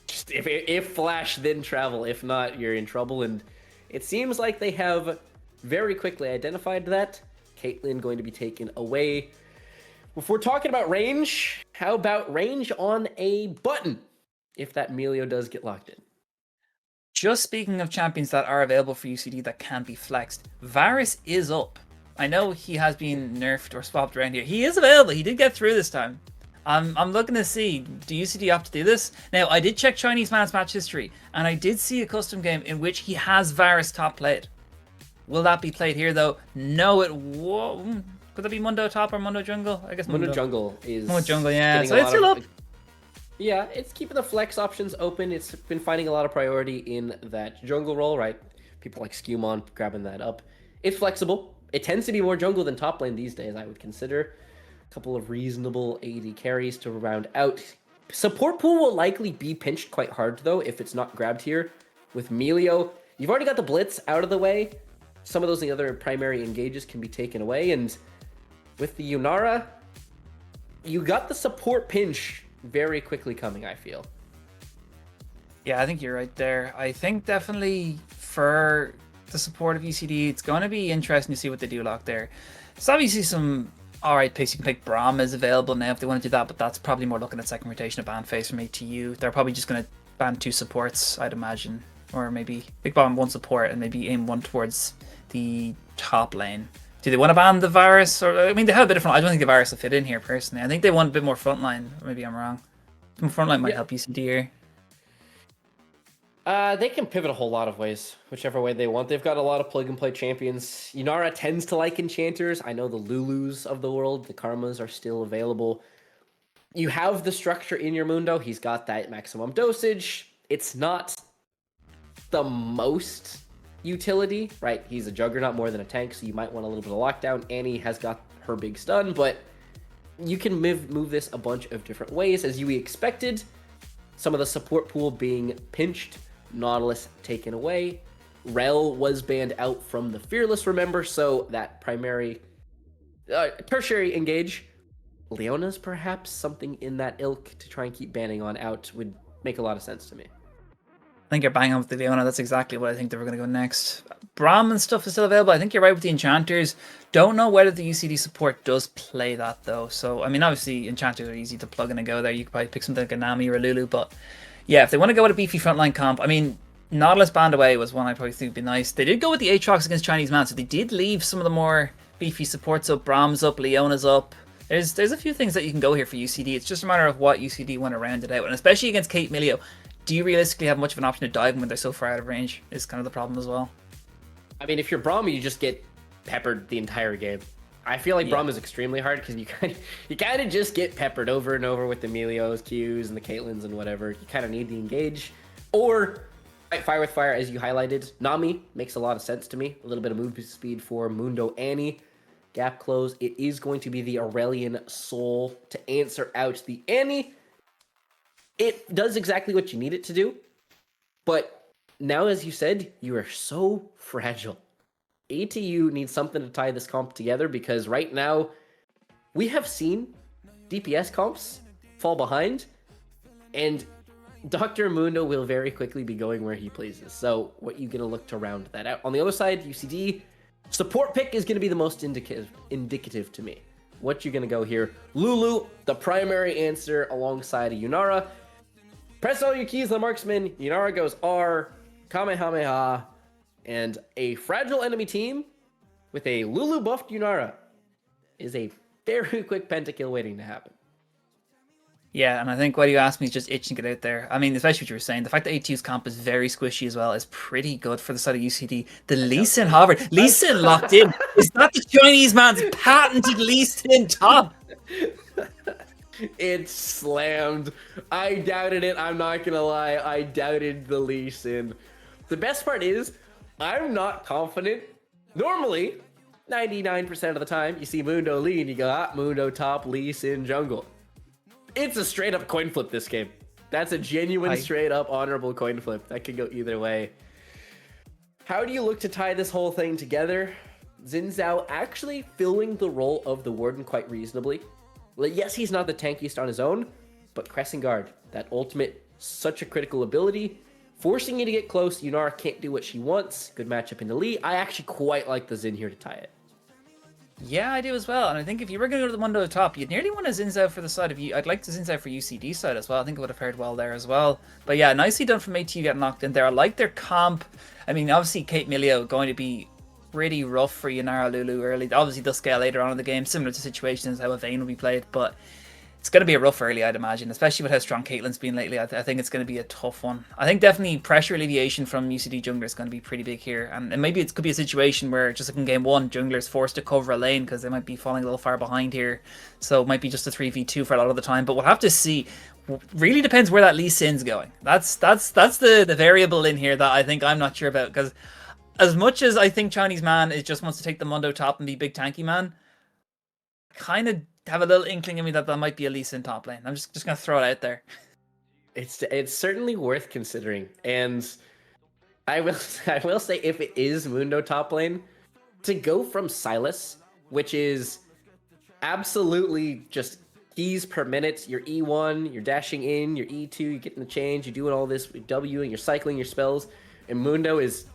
Just if flash, then travel. If not, you're in trouble. And it seems like they have very quickly identified that. Caitlyn going to be taken away. If we're talking about range, how about range on a button? If that Melio does get locked in. Just speaking of champions that are available for UCD that can be flexed, Varus is up. I know he has been nerfed or swapped around here. He is available. He did get through this time. I'm looking to see, do UCD opt to do this? Now, I did check Chinese man's match history, and I did see a custom game in which he has Varus top played. Will that be played here, though? No, it won't. Could that be Mundo top or Mundo jungle? I guess Mundo jungle is Mundo jungle, yeah. So a it's still up. Yeah, it's keeping the flex options open. It's been finding a lot of priority in that jungle role, right? People like Skewmon grabbing that up. It's flexible. It tends to be more jungle than top lane these days, I would consider. A couple of reasonable AD carries to round out. Support pool will likely be pinched quite hard, though, if it's not grabbed here. With Melio, you've already got the Blitz out of the way. Some of those other primary engages can be taken away, and with the Yunara, you got the support pinch very quickly coming, I feel. Yeah, I think you're right there. I think definitely for the support of UCD, it's going to be interesting to see what they do lock there. There's obviously some alright picks. You can pick Braum is available now if they want to do that, but that's probably more looking at second rotation of ban phase from ATU. They're probably just going to ban 2 supports, I'd imagine. Or maybe big ban 1 support and maybe aim 1 towards the top lane. Do they want to ban the Varus? Or I mean, they have a bit of front. I don't think the Varus will fit in here personally. I think they want a bit more frontline. Maybe I'm wrong. Some frontline might help UCD here. They can pivot a whole lot of ways, whichever way they want. They've got a lot of plug-and-play champions. Yunara tends to like enchanters. I know the Lulus of the world, the Karmas are still available. You have the structure in your Mundo. He's got that maximum dosage. It's not the most utility, right? He's a juggernaut more than a tank, so you might want a little bit of lockdown. Annie has got her big stun, but you can move this a bunch of different ways, as you expected. Some of the support pool being pinched, Nautilus taken away. Rel was banned out from the Fearless, remember, so that primary, tertiary engage. Leona's perhaps something in that ilk to try and keep banning on out would make a lot of sense to me. I think you're bang on with the Leona. That's exactly what I think they were going to go next. Braum and stuff is still available. I think you're right with the Enchanters. Don't know whether the UCD support does play that, though. So, I mean, obviously, Enchanters are easy to plug in and go there. You could probably pick something like a Nami or a Lulu. But, yeah, if they want to go with a beefy frontline comp, I mean, Nautilus banned away was one I probably think would be nice. They did go with the Aatrox against Chinese Man, so they did leave some of the more beefy supports up. Braum's up, Leona's up. There's a few things that you can go here for UCD. It's just a matter of what UCD want to round it out. And especially against Kate Milio, do you realistically have much of an option to dive them when they're so far out of range? Is kind of the problem as well. I mean, if you're Braum, you just get peppered the entire game. I feel like Braum is extremely hard because you kind of just get peppered over and over with the Melios, Qs, and the Caitlyn's and whatever. You kind of need the engage. Or fight fire with fire, as you highlighted. Nami makes a lot of sense to me. A little bit of move speed for Mundo Annie. Gap close. It is going to be the Aurelian Soul to answer out the Annie. It does exactly what you need it to do. But now, as you said, you are so fragile. ATU needs something to tie this comp together because right now we have seen DPS comps fall behind and Dr. Mundo will very quickly be going where he pleases. So what are you going to look to round that out? On the other side, UCD, support pick is going to be the most indicative to me. What you going to go here? Lulu, the primary answer alongside a Yunara. Press all your keys, the marksman. Yunara goes R, Kamehameha, and a fragile enemy team with a Lulu buffed Yunara is a very quick pentakill waiting to happen. Yeah, and I think what you asked me is just itching to get out there. I mean, especially what you were saying. The fact that ATU's comp is very squishy as well is pretty good for the side of UCD. The Lee Sin, however, Lee Sin locked in. Is that the Chinese man's patented Lee Sin top? It's slammed. I doubted it. I'm not going to lie. I doubted the Lee Sin. The best part is, I'm not confident. Normally, 99% of the time, you see Mundo Lee and you go, Mundo top, Lee Sin jungle. It's a straight up coin flip this game. That's a genuine, straight up honorable coin flip. That could go either way. How do you look to tie this whole thing together? Xin Zhao actually filling the role of the Warden quite reasonably. Yes, he's not the tankiest on his own, but Crescent Guard, that ultimate, such a critical ability. Forcing you to get close, Yunara can't do what she wants. Good matchup in the lead. I actually quite like the Xin here to tie it. Yeah, I do as well. And I think if you were going to go to the Mundo top, you'd nearly want a Xin Zhao for the side of you. I'd like to Xin Zhao for UCD side as well. I think it would have fared well there as well. But yeah, nicely done from ATU getting locked in there. I like their comp. I mean, obviously, Kate Milio going to be pretty rough for Yunara Lulu early. Obviously, they'll scale later on in the game, similar to situations how a Vayne will be played. But It's going to be a rough early, I'd imagine, especially with how strong Caitlyn's been lately. I think it's going to be a tough one. I think definitely pressure alleviation from UCD jungler is going to be pretty big here. And maybe it could be a situation where just like in game one, jungler's forced to cover a lane because they might be falling a little far behind here. So it might be just a 3v2 for a lot of the time. But we'll have to see. Really depends where that Lee Sin's going. That's the variable in here that I think I'm not sure about. Because as much as I think Chinese man is just wants to take the Mundo top and be big tanky man, kind of have a little inkling in me that might be a Lee Sin top lane. I'm just gonna throw it out there. It's certainly worth considering, and I will say if it is Mundo top lane, to go from Sylas, which is absolutely just keys per minute. You're E1, you're dashing in, you're E2, you're getting the change, you're doing all this with W, and you're cycling your spells, and Mundo is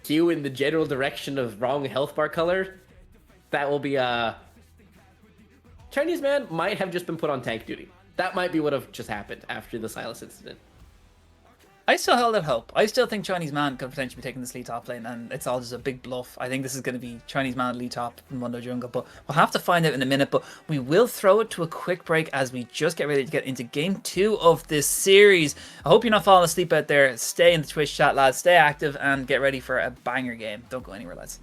Q in the general direction of wrong health bar color. That will be Chinese man might have just been put on tank duty. That might be what have just happened after the Sylas incident. I still held out hope. I still think Chinese man could potentially be taking this lead top lane, and it's all just a big bluff. I think this is going to be Chinese man lead top in Mundo jungle, but we'll have to find out in a minute. But we will throw it to a quick break as we just get ready to get into game 2 of this series. I hope you're not falling asleep out there. Stay in the Twitch chat, lads. Stay active and get ready for a banger game. Don't go anywhere, lads.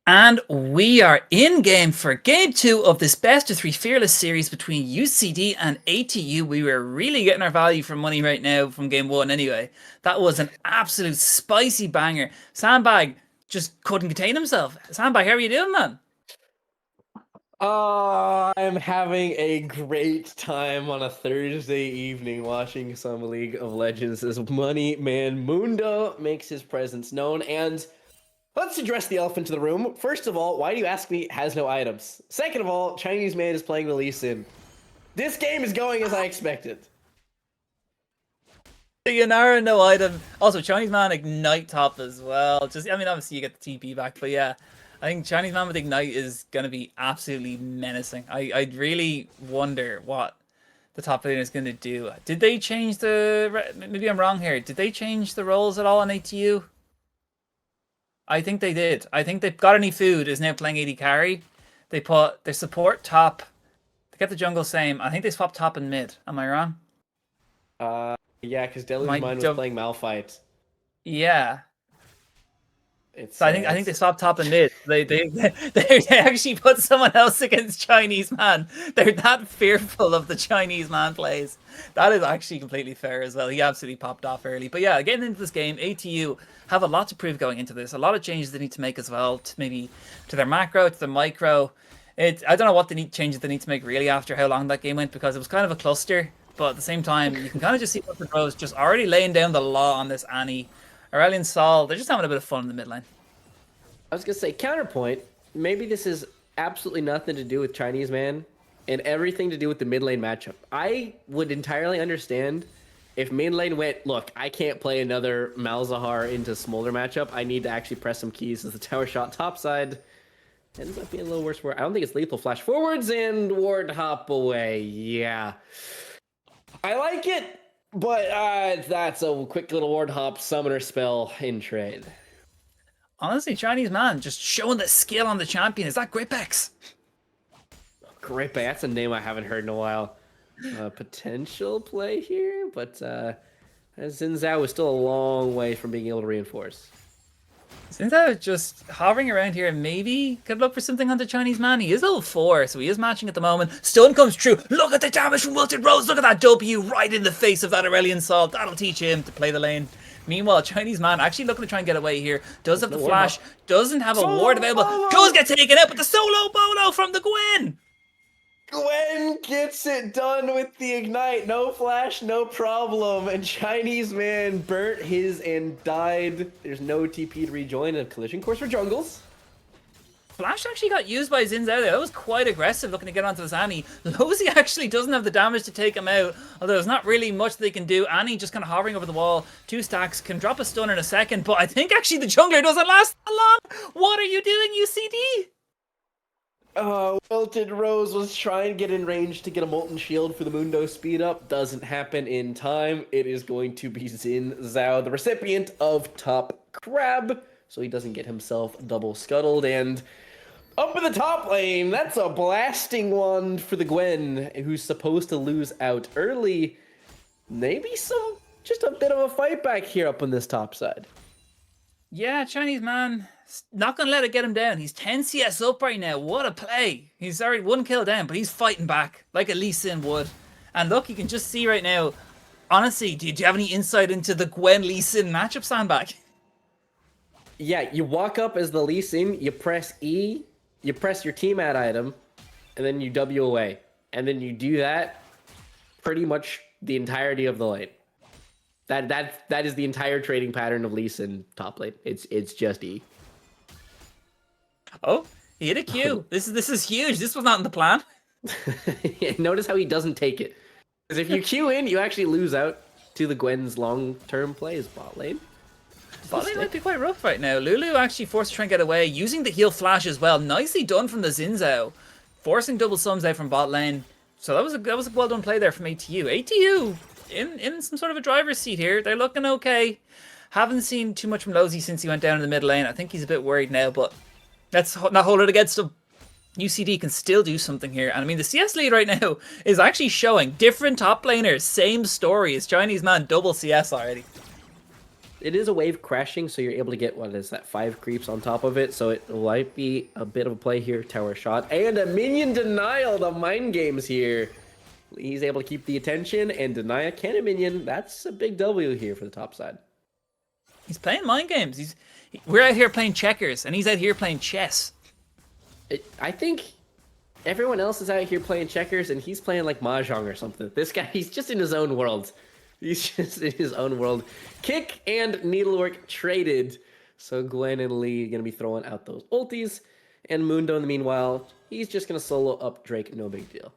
And we are in game for game 2 of this best of 3 fearless series between UCD and ATU. We were really getting our value for money right now from game 1 anyway. That was an absolute spicy banger. Sandbag just couldn't contain himself. Sandbag, how are you doing, man? I'm having a great time on a Thursday evening watching some League of Legends as Money Man Mundo makes his presence known. And let's address the elephant in the room. First of all, why do you ask me has no items? Second of all, Chinese man is playing the Lee Sin. This game is going as I expected. The Yanara, no item. Also, Chinese man Ignite top as well. Just, I mean, obviously you get the TP back, but yeah. I think Chinese man with Ignite is going to be absolutely menacing. I really wonder what the top lane is going to do. Did they change the... Maybe I'm wrong here. Did they change the roles at all on ATU? I think they did. I think they've got any food is now playing AD carry. They put their support top. They get the jungle same. I think they swapped top and mid. Am I wrong? Yeah, because Deluge Mine was playing Malphite. Yeah. It's, I think they swapped top and mid. They actually put someone else against Chinese man. They're that fearful of the Chinese man plays. That is actually completely fair as well. He absolutely popped off early. But yeah, getting into this game, ATU have a lot to prove going into this. A lot of changes they need to make as well, maybe to their macro, to their micro. I don't know what changes they need to make really after how long that game went, because it was kind of a cluster. But at the same time, you can kind of just see what the pros just already laying down the law on this Annie. Aurelion Sol, they're just having a bit of fun in the mid lane. I was going to say, counterpoint, maybe this is absolutely nothing to do with Chinese man and everything to do with the mid lane matchup. I would entirely understand if mid lane went, look, I can't play another Malzahar into Smolder matchup. I need to actually press some keys as the tower shot topside. Ends up being a little worse for I don't think it's lethal. Flash forwards and ward hop away. Yeah. I like it. But that's a quick little ward hop summoner spell in trade. Honestly, Chinese man just showing the skill on the champion. Is that Gripex? Gripex, that's a name I haven't heard in a while. Potential play here, but Xin Zhao is still a long way from being able to reinforce. Xin Zhao just hovering around here and maybe could look for something on the Chinese man. He is level 4, so he is matching at the moment. Stun comes true. Look at the damage from Wilted Rose. Look at that W right in the face of that Aurelion Sol. That'll teach him to play the lane. Meanwhile, Chinese man actually looking to try and get away here. Does have the flash. Doesn't have a ward available. Goes get taken out, but the solo bolo from the Gwen. Gwen gets it done with the Ignite. No flash, no problem. And Chinese man burnt his and died. There's no TP to rejoin. A collision course for jungles. Flash actually got used by Xin Zhao there. That was quite aggressive looking to get onto this Annie. Lozy actually doesn't have the damage to take him out, although there's not really much they can do. Annie just kind of hovering over the wall. 2 stacks, can drop a stun in a second, but I think actually the jungler doesn't last that long. What are you doing, UCD? Wilted Rose was trying to get in range to get a Molten Shield for the Mundo speed up. Doesn't happen in time. It is going to be Xin Zhao, the recipient of Top Crab. So he doesn't get himself double scuttled. And up in the top lane, that's a blasting one for the Gwen, who's supposed to lose out early. Maybe just a bit of a fight back here up on this top side. Yeah, Chinese man, not going to let it get him down. He's 10 CS up right now. What a play. He's already 1 kill down, but he's fighting back like a Lee Sin would. And look, you can just see right now, honestly, do you have any insight into the Gwen Lee Sin matchup, Sandbag? Yeah, you walk up as the Lee Sin, you press E, you press your team add item, and then you W away. And then you do that pretty much the entirety of the lane. That is the entire trading pattern of Lee Sin top lane. It's just E. Oh, he hit a Q. This is huge. This was not in the plan. Notice how he doesn't take it. Because if you Q in, you actually lose out to the Gwen's long-term plays bot lane. Bot lane might be quite rough right now. Lulu actually forced to try and get away, using the heal flash as well. Nicely done from the Xin Zhao, forcing double sums out from bot lane. So that was a well done play there from ATU. ATU in some sort of a driver's seat here. They're looking okay. Haven't seen too much from Losey since he went down in the mid lane. I think he's a bit worried now, but let's not hold it against him. UCD can still do something here. And I mean, the CS lead right now is actually showing different top laners. Same story as Chinese man, double CS already. It is a wave crashing, so you're able to get, what is that, 5 creeps on top of it. So it might be a bit of a play here. Tower shot and a minion denial. The mind games here. He's able to keep the attention and deny a cannon minion. That's a big W here for the top side. He's playing mind games. We're out here playing checkers, and he's out here playing chess. I think everyone else is out here playing checkers, and he's playing like Mahjong or something. This guy, he's just in his own world. He's just in his own world. Kick and needlework traded. So Gwen and Lee are going to be throwing out those ultis. And Mundo, in the meanwhile, he's just going to solo up Drake. No big deal.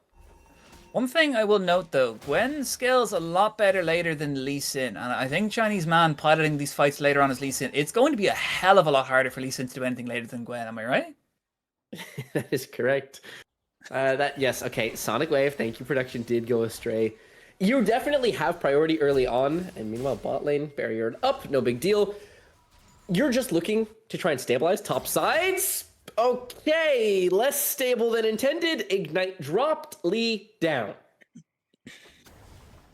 One thing I will note though, Gwen scales a lot better later than Lee Sin, and I think Chinese man piloting these fights later on as Lee Sin, it's going to be a hell of a lot harder for Lee Sin to do anything later than Gwen, am I right? That is correct. Yes, okay, Sonic Wave, thank you, production did go astray. You definitely have priority early on, and meanwhile bot lane, barriered up, no big deal. You're just looking to try and stabilize top sides. Okay, less stable than intended. Ignite dropped, Lee down.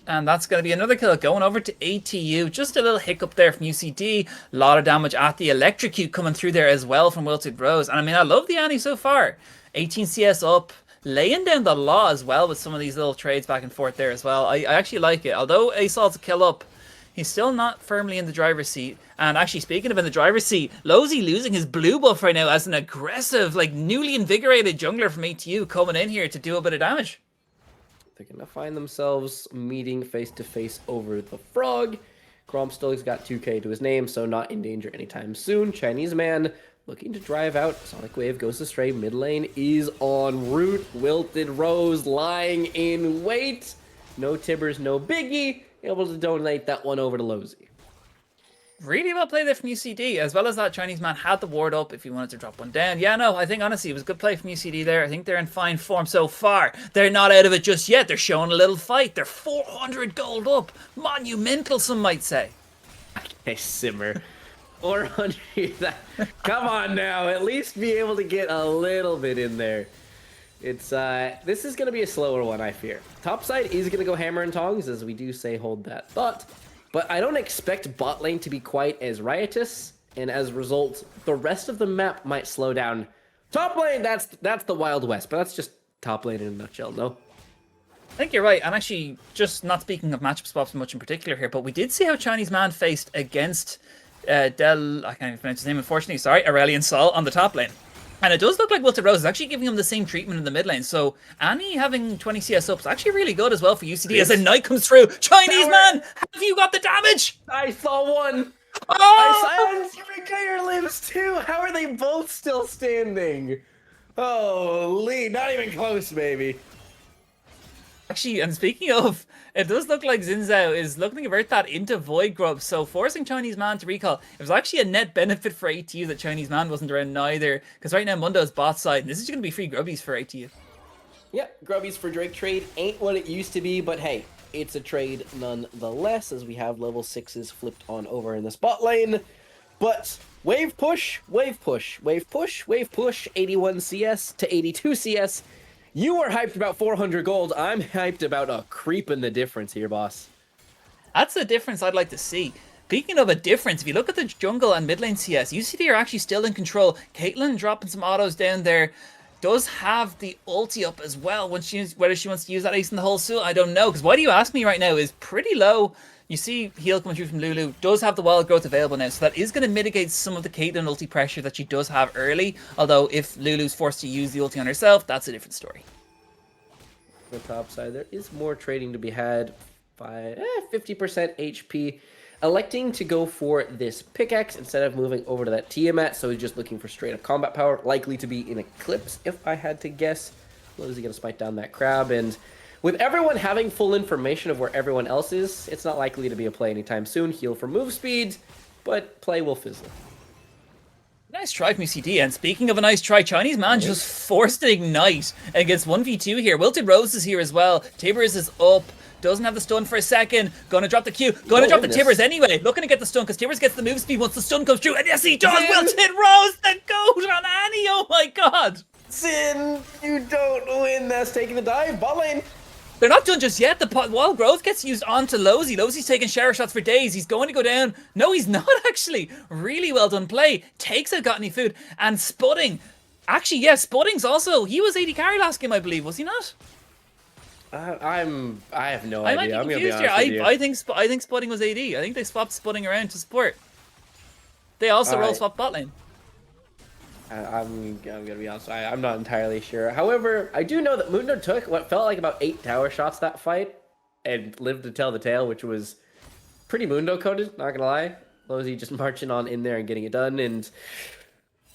And that's going to be another kill going over to ATU. Just a little hiccup there from UCD. A lot of damage at the electrocute coming through there as well from Wilted Rose. And I mean, I love the Annie so far. 18 CS up, laying down the law as well with some of these little trades back and forth there as well. I actually like it. Although Asol's a kill up, he's still not firmly in the driver's seat. And actually, speaking of in the driver's seat, Losey losing his blue buff right now as an aggressive, like newly invigorated jungler from ATU coming in here to do a bit of damage. They're going to find themselves meeting face-to-face over the frog. Grom still's got 2k to his name, so not in danger anytime soon. Chinese man looking to drive out. Sonic Wave goes astray. Mid lane is en route. Wilted Rose lying in wait. No Tibbers, no biggie. Able to donate that one over to Losey. Really well played there from UCD. As well as that, Chinese man had the ward up if he wanted to drop one down. Yeah, no, I think honestly it was a good play from UCD there. I think they're in fine form so far. They're not out of it just yet. They're showing a little fight. They're 400 gold up. Monumental, some might say. Okay, simmer. 400. Come on now. At least be able to get a little bit in there. It's this is going to be a slower one, I fear. Topside is going to go hammer and tongs, as we do say hold that thought. But I don't expect bot lane to be quite as riotous, and as a result, the rest of the map might slow down. Top lane, that's the Wild West, but that's just top lane in a nutshell, no? I think you're right. I'm actually just not speaking of matchup swaps much in particular here, but we did see how Chinese man faced against I can't even pronounce his name, unfortunately, sorry, Aurelian Sol on the top lane. And it does look like Wilted Rose is actually giving him the same treatment in the mid lane. So Annie having 20 CS up is actually really good as well for UCD as a knight comes through. Chinese man, have you got the damage? I saw one. Oh! I saw Gator lives too. How are they both still standing? Holy, not even close, baby. Actually, and speaking of, it does look like Xin Zhao is looking to convert that into Void Grub, so forcing Chinese Man to recall. It was actually a net benefit for ATU that Chinese Man wasn't around neither, because right now Mundo's bot side, and this is going to be free grubbies for ATU. Yeah, Grubbies for Drake trade ain't what it used to be, but hey, it's a trade nonetheless, as we have level 6s flipped on over in the spot lane. But wave push, wave push, wave push, wave push, 81 CS to 82 CS. You are hyped about 400 gold. I'm hyped about a creep in the difference here, boss. That's the difference I'd like to see. Speaking of a difference, if you look at the jungle and mid lane CS, UCD are actually still in control. Caitlyn dropping some autos down there. Does have the ulti up as well. Whether she wants to use that ace in the hole soon, I don't know. Because why do you ask me right now is pretty low. You see heal coming through from Lulu. Does have the wild growth available now. So that is going to mitigate some of the Caitlyn ulti pressure that she does have early. Although if Lulu's forced to use the ulti on herself, that's a different story. The top side, there is more trading to be had by 50% HP. Electing to go for this pickaxe instead of moving over to that Tiamat, so he's just looking for straight up combat power, likely to be in Eclipse if I had to guess. Is he going to smite down that crab? And with everyone having full information of where everyone else is, it's not likely to be a play anytime soon. Heal for move speed, but play will fizzle. Nice try from UCD, and speaking of a nice try, Chinese Man just forced an ignite against 1v2 here. Wilted Rose is here as well. Tibbers is up. Doesn't have the stun for a second. Gonna drop the Q. Gonna drop the Tibbers anyway. Looking to get the stun because Tibbers gets the move speed once the stun comes through. And yes, he does. Wilted Rose, the goat on Annie. Oh my god. Sin, you don't win. That's taking the dive. Bot lane. They're not done just yet. The wild growth gets used onto Lozy. Lozy's taking shower shots for days. He's going to go down. No, he's not actually. Really well done play. Takes out Got Any Food. And Spudding. Actually, yeah, Spudding's also. He was AD carry last game, I believe. Was he not? I have no idea. I might be confused here. I think Spudding was AD. I think they swapped Spudding around to support. They also role swapped bot lane. I'm gonna be honest. I'm not entirely sure. However, I do know that Mundo took what felt like about 8 tower shots that fight, and lived to tell the tale, which was pretty Mundo coded. Not gonna lie, Lozy just marching on in there and getting it done. And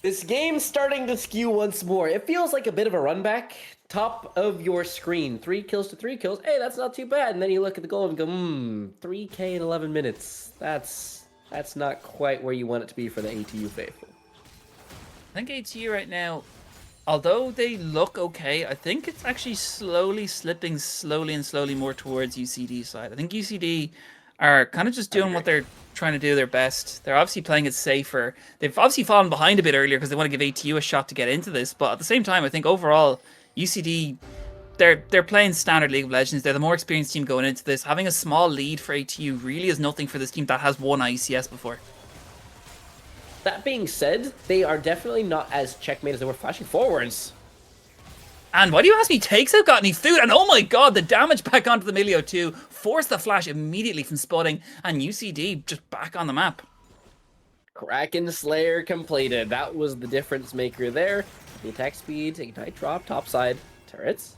this game's starting to skew once more. It feels like a bit of a run back. Top of your screen, 3 kills to 3 kills. Hey, that's not too bad. And then you look at the goal and go, 3K in 11 minutes. That's not quite where you want it to be for the ATU faithful. I think ATU right now, although they look okay, I think it's actually slipping slowly more towards UCD side. I think UCD are kind of just doing what they're trying to do their best. They're obviously playing it safer. They've obviously fallen behind a bit earlier because they want to give ATU a shot to get into this. But at the same time, I think overall, UCD, they're playing standard League of Legends. They're the more experienced team going into this. Having a small lead for ATU really is nothing for this team that has won IECS before. That being said, they are definitely not as checkmate as they were flashing forwards. And why do you ask me? Takes out Got Any Food, and oh my god, the damage back onto the Milio too. Forced the flash immediately from Spudding, and UCD just back on the map. Kraken Slayer completed. That was the difference maker there. The attack speed, ignite drop, topside, turrets.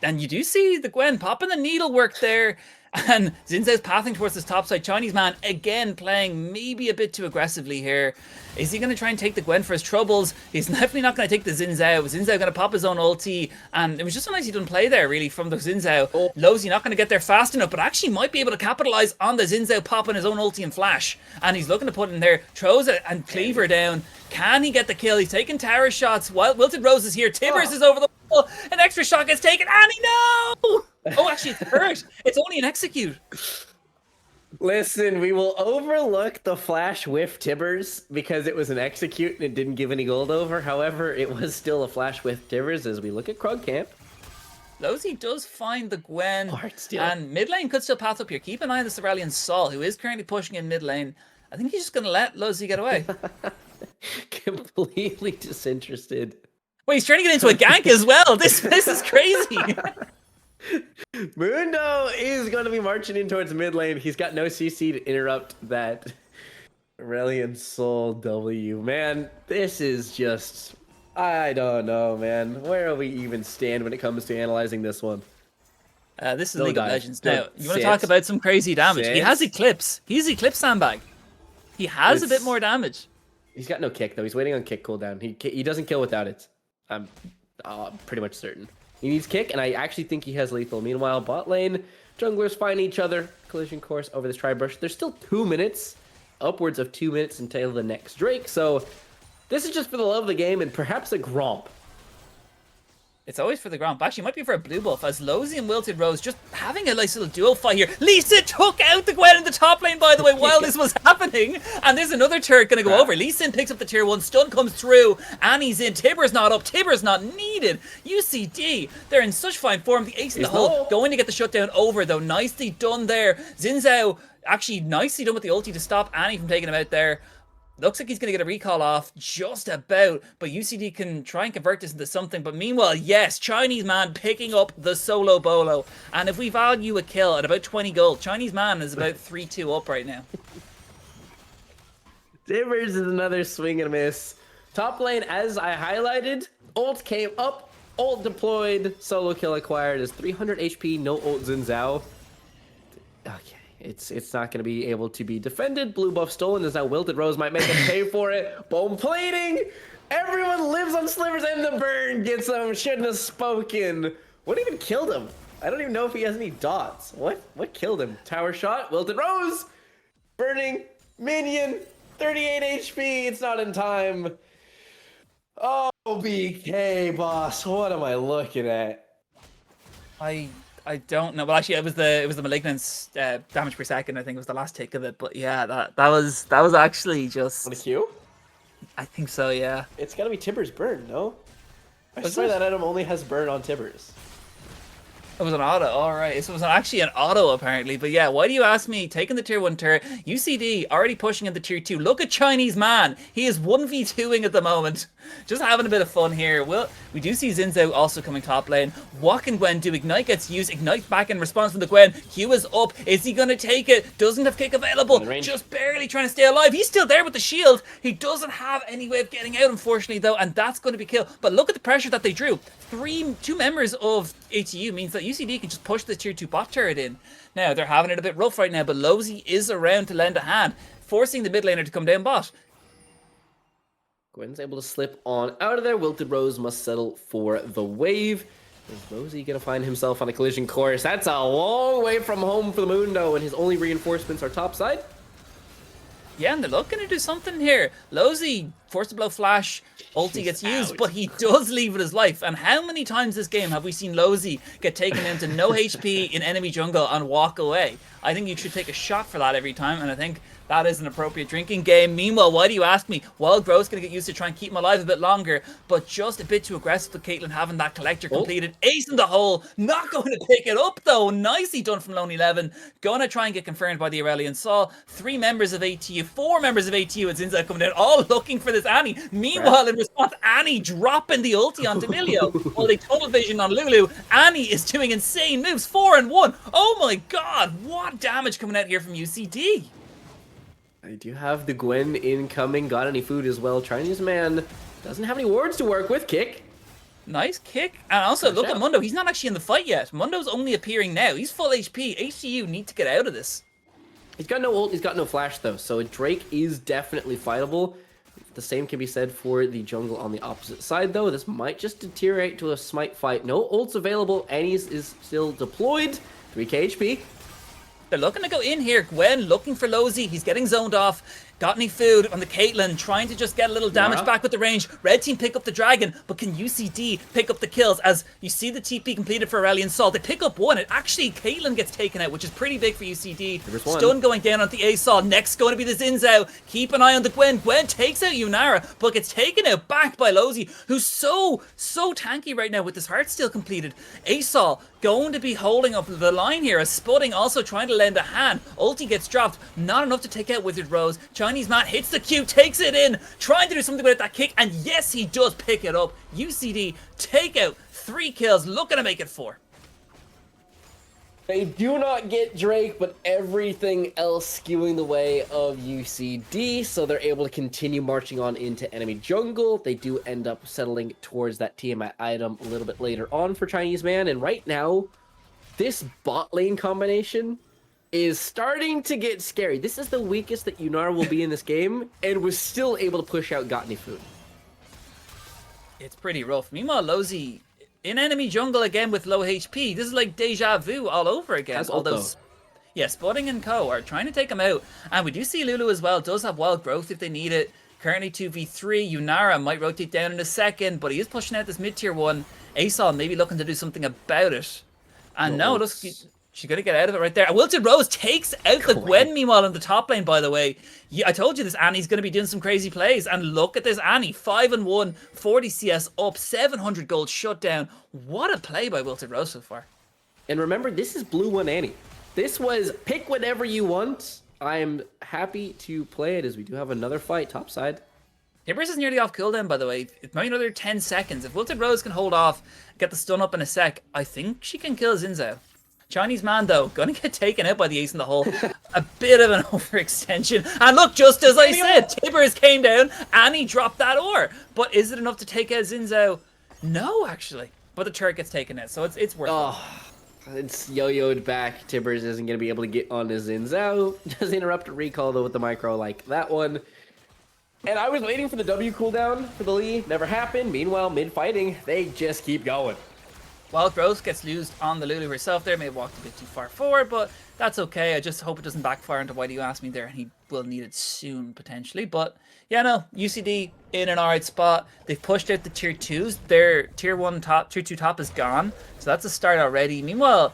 And you do see the Gwen popping the needlework there. And Xin Zhao's pathing towards this top side. Chinese Man, again, playing maybe a bit too aggressively here. Is he going to try and take the Gwen for his troubles? He's definitely not going to take the Xin Zhao. Xin Zhao going to pop his own ulti. And it was just a nice done play there, really, from the Xin Zhao. Lozy not going to get there fast enough, but actually might be able to capitalize on the Xin Zhao popping his own ulti and flash. And he's looking to put in there, throws it and Cleaver down. Can he get the kill? He's taking tower shots. While Wilted Rose is here. Tibbers is over the wall. An extra shot gets taken. And he no! Oh, actually, it's hurt. It's only an execute. Listen, we will overlook the flash whiff Tibbers because it was an execute and it didn't give any gold over. However, it was still a flash whiff Tibbers as we look at Krug Camp. Lozy does find the Gwen, and mid lane could still path up here. Keep an eye on the Cerulean Sol, who is currently pushing in mid lane. I think he's just going to let Lozy get away. Completely disinterested. Wait, he's trying to get into a gank as well. This is crazy. Mundo is going to be marching in towards mid lane. He's got no CC to interrupt that Cerulean Soul W. Man, this is just... I don't know, man. Where do we even stand when it comes to analyzing this one? This is League of Legends. Now, you want to talk about some crazy damage? He has Eclipse. He's Eclipse Sandbag. He has a bit more damage. He's got no kick, though. He's waiting on kick cooldown. He doesn't kill without it. I'm pretty much certain. He needs Kick, and I actually think he has lethal. Meanwhile, bot lane, junglers find each other. Collision course over this tri-brush. There's still 2 minutes, upwards of 2 minutes until the next Drake. So this is just for the love of the game and perhaps a Gromp. It's always for the ground. Actually, it might be for a blue buff, as Lozy and Wilted Rose just having a nice little duo fight here. Lisa took out the Gwen in the top lane, by the way, while this was happening. And there's another turret going to go over. Lee Sin picks up the tier 1. Stun comes through. Annie's in. Tiber's not up. Tiber's not needed. UCD, they're in such fine form. The ace in the hole going to get the shutdown over, though. Nicely done there. Xin Zhao actually nicely done with the ulti to stop Annie from taking him out there. Looks like he's going to get a recall off just about, but UCD can try and convert this into something. But meanwhile, yes, Chinese man picking up the solo bolo. And if we value a kill at about 20 gold, Chinese man is about 3-2 up right now. Divers is another swing and a miss. Top lane, as I highlighted, ult came up, ult deployed, solo kill acquired is 300 HP, no ult Xin Zhao. Okay. It's not going to be able to be defended. Blue buff stolen as now Wilted Rose might make him pay for it. Bone plating! Everyone lives on slivers and the burn gets him. Shouldn't have spoken. What even killed him? I don't even know if he has any dots. What killed him? Tower shot, Wilted Rose! Burning, minion, 38 HP. It's not in time. Oh, BK, boss. What am I looking at? I don't know. Well, actually, it was the malignance damage per second. I think was the last tick of it. But yeah, that was actually just. On a Q? I think so. Yeah. It's gotta be Tiber's burn, no? I swear that item only has burn on Tiber's. It was an auto, alright. So it was actually an auto, apparently. But yeah, why do you ask me? Taking the tier 1 turret. UCD already pushing into tier 2. Look at Chinese man. He is 1v2ing at the moment. Just having a bit of fun here. We do see Xin Zhao also coming top lane. What can Gwen do? Ignite gets used. Ignite back in response from the Gwen. Q is up. Is he going to take it? Doesn't have kick available. Just barely trying to stay alive. He's still there with the shield. He doesn't have any way of getting out, unfortunately, though. And that's going to be killed. But look at the pressure that they drew. Two members of ATU means that UCD can just push the tier 2 bot turret in. Now, they're having it a bit rough right now, but Lozy is around to lend a hand, forcing the mid laner to come down bot. Gwen's able to slip on out of there. Wilted Rose must settle for the wave. Is Lozy going to find himself on a collision course? That's a long way from home for the Mundo, and his only reinforcements are topside. Yeah, and they're looking to do something here. Lozy, forced to blow flash, ulti gets used, but he does leave with his life. And how many times this game have we seen Lozy get taken into no HP in enemy jungle and walk away? I think you should take a shot for that every time, and I think that is an appropriate drinking game. Meanwhile, why do you ask me? Wild Growth's going to get used to try and keep him alive a bit longer, but just a bit too aggressive with Caitlyn having that collector completed. Ace in the hole, not going to pick it up though. Nicely done from Lone 11. Going to try and get confirmed by the Aurelion Sol. 3 members of ATU, 4 members of ATU and Zinza coming down, all looking for this Annie. Meanwhile, in response, Annie dropping the ulti on Emilio while they tunnel vision on Lulu. Annie is doing insane moves, 4 and 1. Oh my god, what damage coming out here from UCD. I do have the Gwen incoming. Got any food as well. Chinese man doesn't have any wards to work with. Kick. Nice kick. And also, look at Mundo. He's not actually in the fight yet. Mundo's only appearing now. He's full HP. HCU need to get out of this. He's got no ult. He's got no flash, though. So Drake is definitely fightable. The same can be said for the jungle on the opposite side, though. This might just deteriorate to a smite fight. No ults available. Annie's is still deployed. 3k HP. They're looking to go in here. Gwen looking for Lozy. He's getting zoned off. Got any food on the Caitlyn, trying to just get a little damage back with the range. Red team pick up the dragon, but can UCD pick up the kills? As you see the TP completed for Aurelion Sol. They pick up one, and actually Caitlyn gets taken out, which is pretty big for UCD. Stun going down on the A-Sol. Next going to be the Xin Zhao. Keep an eye on the Gwen. Gwen takes out Yunara, but gets taken out back by Lozy, who's so tanky right now with his heart still completed. A-Sol going to be holding up the line here, as Spudding also trying to lend a hand. Ulti gets dropped. Not enough to take out Wizard Rose. Chinese man hits the Q, takes it in, trying to do something with that kick, and yes, he does pick it up. UCD take out 3 kills, looking to make it 4. They do not get Drake, but everything else skewing the way of UCD, so they're able to continue marching on into enemy jungle. They do end up settling towards that Tiamat item a little bit later on for Chinese man, and right now, this bot lane combination is starting to get scary. This is the weakest that Yunara will be in this game, and was still able to push out Got Any Food. It's pretty rough. Meanwhile, Lozy in enemy jungle again with low HP. This is like deja vu all over again. Has Although, ult, yeah, Spotting and Co are trying to take him out. And we do see Lulu as well. Does have wild growth if they need it. Currently 2v3. Yunara might rotate down in a second, but he is pushing out this mid-tier one. ASOL maybe looking to do something about it. And no, she's going to get out of it right there. Wilted Rose takes out the Gwen, meanwhile, in the top lane, by the way. Yeah, I told you this Annie's going to be doing some crazy plays. And look at this Annie. 5-1, 40 CS up, 700 gold shut down. What a play by Wilted Rose so far. And remember, this is Blue 1 Annie. This was pick whatever you want. I am happy to play it as we do have another fight topside. Tibbers is nearly off cooldown, by the way. It's maybe another 10 seconds. If Wilted Rose can hold off, get the stun up in a sec, I think she can kill Xin Zhao. Chinese man, though, gonna get taken out by the ace in the hole. A bit of an overextension. And look, just as I said, Tibbers came down and he dropped that ore. But is it enough to take out Xin Zhao? No, actually. But the turret gets taken out, so it's worth it. It's yo-yoed back. Tibbers isn't going to be able to get on his Xin Zhao. Does interrupt a recall, though, with the micro like that one. And I was waiting for the W cooldown for the Lee. Never happened. Meanwhile, mid-fighting, they just keep going. Wild Growth gets loosed on the Lulu herself there. May have walked a bit too far forward, but that's okay. I just hope it doesn't backfire into Why Do You Ask Me there. He will need it soon, potentially. But, yeah, no. UCD in an alright spot. They've pushed out the tier 2s. Their tier 1 top, tier 2 top is gone. So that's a start already. Meanwhile,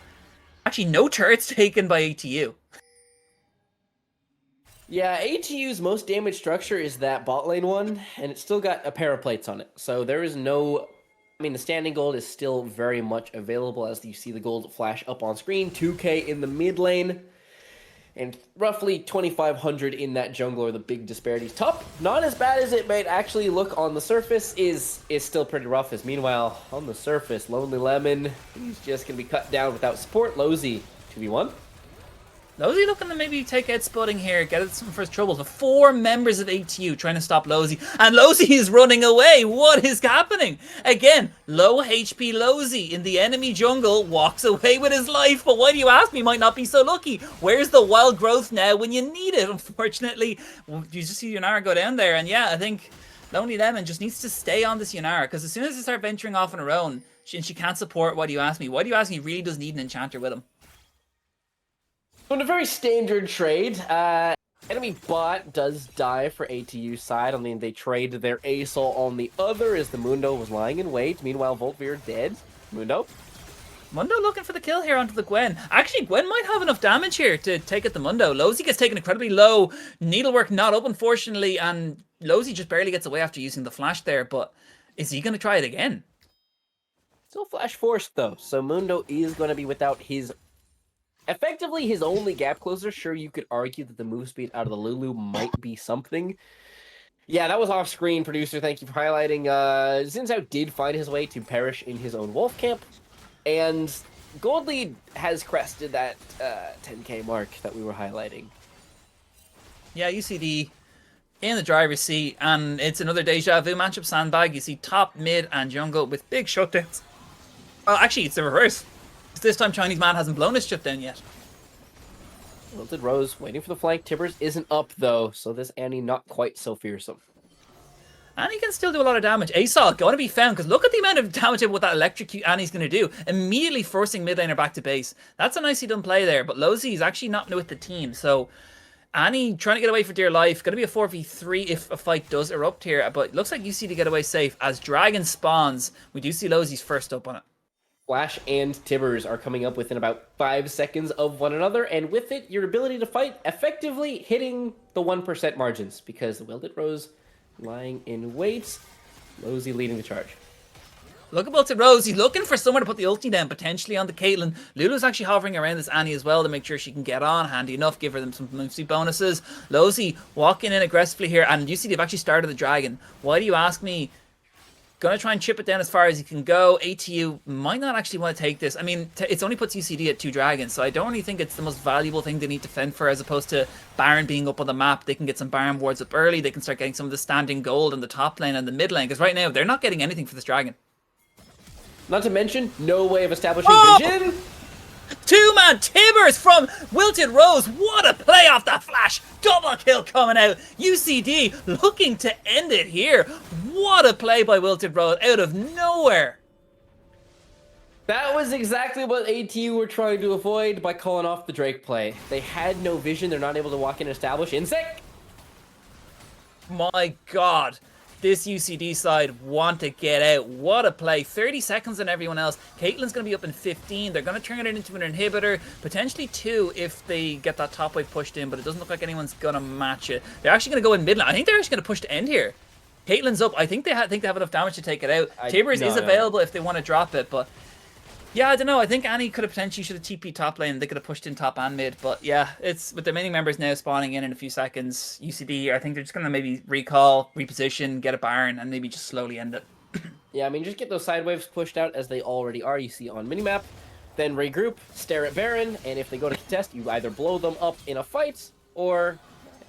actually no turrets taken by ATU. Yeah, ATU's most damaged structure is that bot lane one, and it's still got a pair of plates on it. So there is no... I mean, the standing gold is still very much available as you see the gold flash up on screen. 2k in the mid lane, and roughly 2,500 in that jungle are the big disparities. Top, not as bad as it might actually look on the surface, is still pretty rough. As meanwhile, on the surface, Lonely Lemon, he's just going to be cut down without support. Losey, 2v1. Losey looking to maybe take out Spotting here, get it some first troubles. The 4 members of ATU trying to stop Losey, and Losey is running away. What is happening? Again, low HP Losey in the enemy jungle walks away with his life, but why do you ask me? Might not be so lucky. Where's the wild growth now when you need it? Unfortunately, you just see Yunara go down there, and yeah, I think Lonely Lemon just needs to stay on this Yunara, because as soon as they start venturing off on her own, she can't support Why Do You Ask Me? Why Do You Ask Me really does need an enchanter with him. So in a very standard trade, enemy bot does die for ATU side. I mean, they trade their ASOL on the other as the Mundo was lying in wait. Meanwhile, Voltveer dead. Mundo Looking for the kill here onto the Gwen. Actually, Gwen might have enough damage here to take out the Mundo. Losey gets taken incredibly low. Needlework not up, unfortunately, and Losey just barely gets away after using the flash there, but is he going to try it again? Still flash forced, though, so Mundo is going to be without his... effectively his only gap closer. Sure, you could argue that the move speed out of the Lulu might be something. Yeah, that was off screen, producer. Thank you for highlighting. Xin Zhao did find his way to perish in his own wolf camp. And Gold Lead has crested that 10k mark that we were highlighting. Yeah, UCD in the driver's seat, and it's another deja vu matchup sandbag. You see top, mid, and jungle with big shutdowns. Oh, actually, it's the reverse. This time Chinese man hasn't blown his shutdown yet. Wilted Rose waiting for the flank. Tibbers isn't up though, so this Annie not quite so fearsome. And he can still do a lot of damage. ASOL going to be found, because look at the amount of damage what that electrocute Annie's going to do. Immediately forcing mid laner back to base. That's a nicely done play there, but Losey is actually not with the team, so Annie trying to get away for dear life. Going to be a 4v3 if a fight does erupt here, but it looks like UCD get away safe. As Dragon spawns, we do see Losey's first up on it. Flash and Tibbers are coming up within about 5 seconds of one another, and with it, your ability to fight effectively hitting the 1% margins, because the Wilted Rose lying in wait. Losey leading the charge. Look at Wilted Rose. He's looking for somewhere to put the ulti down, potentially on the Caitlyn. Lulu's actually hovering around this Annie as well to make sure she can get on. Handy enough, give her them some move bonuses. Losey walking in aggressively here, and you see they've actually started the Dragon. Why do you ask me? Gonna try and chip it down as far as he can go. ATU might not actually want to take this. I mean, it only puts UCD at 2 dragons, so I don't really think it's the most valuable thing they need to fend for, as opposed to Baron being up on the map. They can get some Baron wards up early. They can start getting some of the standing gold in the top lane and the mid lane, because right now they're not getting anything for this dragon. Not to mention, no way of establishing vision. 2-man Tibbers from Wilted Rose. What a play off the flash. Double kill coming out. UCD looking to end it here. What a play by Wilted Rose out of nowhere. That was exactly what ATU were trying to avoid by calling off the Drake play. They had no vision. They're not able to walk in and establish. Insect! My God. This UCD side want to get out. What a play. 30 seconds on everyone else. Caitlyn's going to be up in 15. They're going to turn it into an inhibitor. Potentially 2 if they get that top wave pushed in, but it doesn't look like anyone's going to match it. They're actually going to go in mid lane. I think they're actually going to push to end here. Caitlyn's up. I think they have enough damage to take it out. Tibbers is available if they want to drop it, but yeah, I don't know. I think Annie could have potentially should have TP top lane. They could have pushed in top and mid, but yeah, it's with the remaining members now spawning in a few seconds. UCD, I think they're just gonna maybe recall, reposition, get a Baron, and maybe just slowly end it. Yeah, I mean, just get those side waves pushed out as they already are. You see on minimap, then regroup, stare at Baron, and if they go to contest, you either blow them up in a fight, or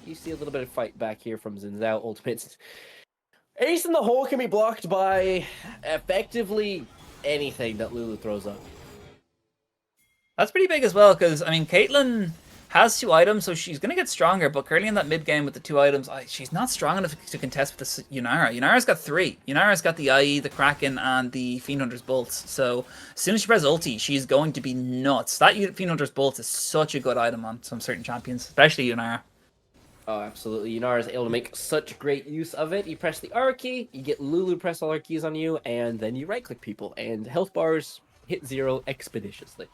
you see a little bit of fight back here from Zinzao ultimates. Ace in the hole can be blocked by effectively anything that Lulu throws up. That's pretty big as well, because, I mean, Caitlyn has 2 items, so she's going to get stronger, but currently in that mid game with the 2 items, she's not strong enough to contest with the Yunara. Yunara's got 3. Yunara's got the IE, the Kraken, and the Fiend Hunter's Bolts, so as soon as she presses ulti, she's going to be nuts. That Fiend Hunter's Bolts is such a good item on some certain champions, especially Yunara. Oh, absolutely. Yunara is able to make such great use of it. You press the R key, you get Lulu press all her keys on you, and then you right-click people, and health bars hit 0 expeditiously.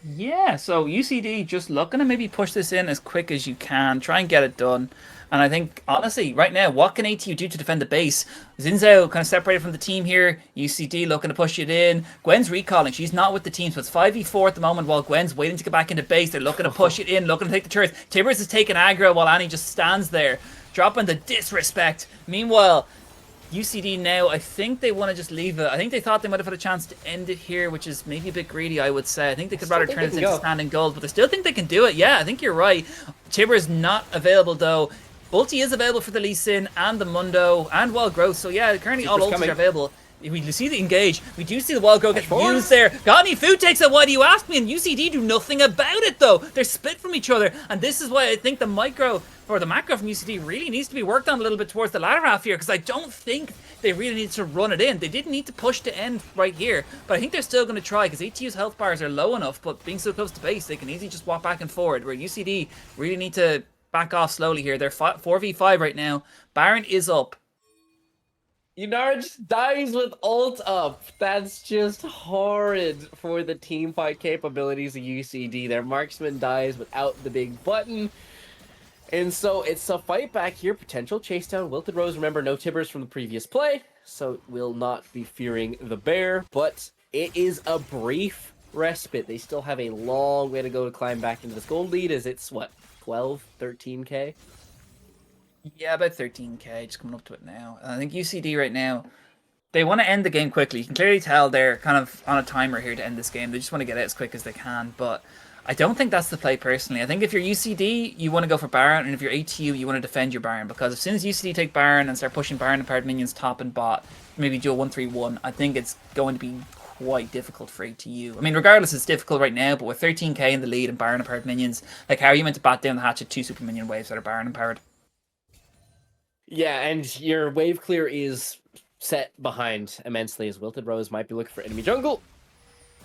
Yeah, so UCD just looking to maybe push this in as quick as you can, try and get it done. And I think, honestly, right now, what can ATU do to defend the base? Zinzao kind of separated from the team here. UCD looking to push it in. Gwen's recalling. She's not with the team, so it's 5v4 at the moment while Gwen's waiting to get back into base. They're looking to push it in, looking to take the turrets. Tibbers is taking aggro while Annie just stands there, dropping the disrespect. Meanwhile, UCD now, I think they want to just leave it. I think they thought they might have had a chance to end it here, which is maybe a bit greedy, I would say. I think they could rather turn it into standing gold, but they still think they can do it. Yeah, I think you're right. Tibbers not available, though. Ulti is available for the Lee Sin and the Mundo and Wild Growth, so yeah, currently all ultis are available. We see the engage. We do see the Wild Growth get used there. Got any food takes it, why do you ask me? And UCD do nothing about it, though. They're split from each other, and this is why I think the micro or the macro from UCD really needs to be worked on a little bit towards the latter half here, because I don't think they really need to run it in. They didn't need to push to end right here, but I think they're still going to try, because ATU's health bars are low enough, but being so close to base, they can easily just walk back and forward, where UCD really need to back off slowly here. They're 4v5 right now. Baron is up. Yunara just dies with ult up. That's just horrid for the team fight capabilities of UCD. Their marksman dies without the big button. And so it's a fight back here. Potential chase down. Wilted Rose, remember, no Tibbers from the previous play, so will not be fearing the bear. But it is a brief respite. They still have a long way to go to climb back into this gold lead, as it's, what, 12, 13k? Yeah, about 13k, just coming up to it now. I think UCD right now, they want to end the game quickly. You can clearly tell they're kind of on a timer here to end this game. They just want to get it as quick as they can, but I don't think that's the play personally. I think if you're UCD, you want to go for Baron, and if you're ATU, you want to defend your Baron, because as soon as UCD take Baron and start pushing Baron and powered minions top and bot, maybe do a 1-3-1, I think it's going to be quite difficult for ATU. I mean, regardless, it's difficult right now, but with 13k in the lead and Baron and powered minions, like, how are you meant to bat down the hatch at 2 super minion waves that are Baron empowered? Yeah, and your wave clear is set behind immensely, as Wilted Rose might be looking for enemy jungle,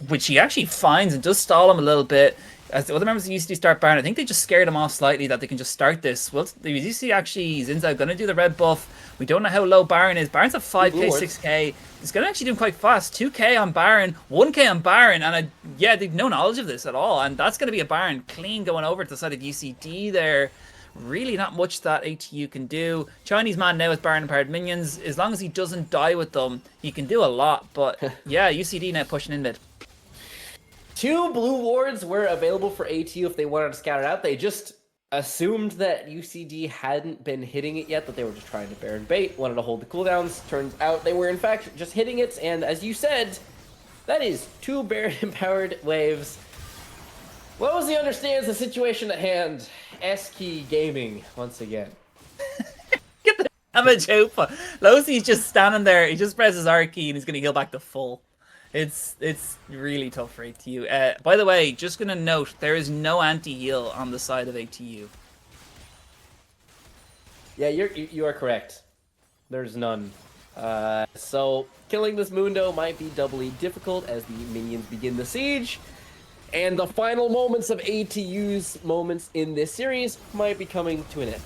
which he actually finds and does stall him a little bit. As the other members of UCD start Baron, I think they just scared him off slightly that they can just start this. Well, you see actually Zinzao going to do the red buff. We don't know how low Baron is. Baron's at 5k, 6k. He's going to actually do him quite fast. 2k on Baron, 1k on Baron, and yeah, they've no knowledge of this at all. And that's going to be a Baron clean going over to the side of UCD there. Really not much that ATU can do. Chinese man now with Baron and powered minions. As long as he doesn't die with them, he can do a lot. But yeah, UCD now pushing in mid. 2 blue wards were available for ATU if they wanted to scout it out. They just assumed that UCD hadn't been hitting it yet, that they were just trying to Baron bait, wanted to hold the cooldowns. Turns out they were in fact just hitting it, and as you said, that is 2 Baron empowered waves. What was the understands the situation at hand? S-Key Gaming once again. Get the damage out. Losey's just standing there. He just presses R key and he's going to heal back to full. It's really tough for ATU. By the way, just going to note, there is no anti-heal on the side of ATU. Yeah, you are correct. There's none. So killing this Mundo might be doubly difficult as the minions begin the siege. And the final moments of ATU's moments in this series might be coming to an end.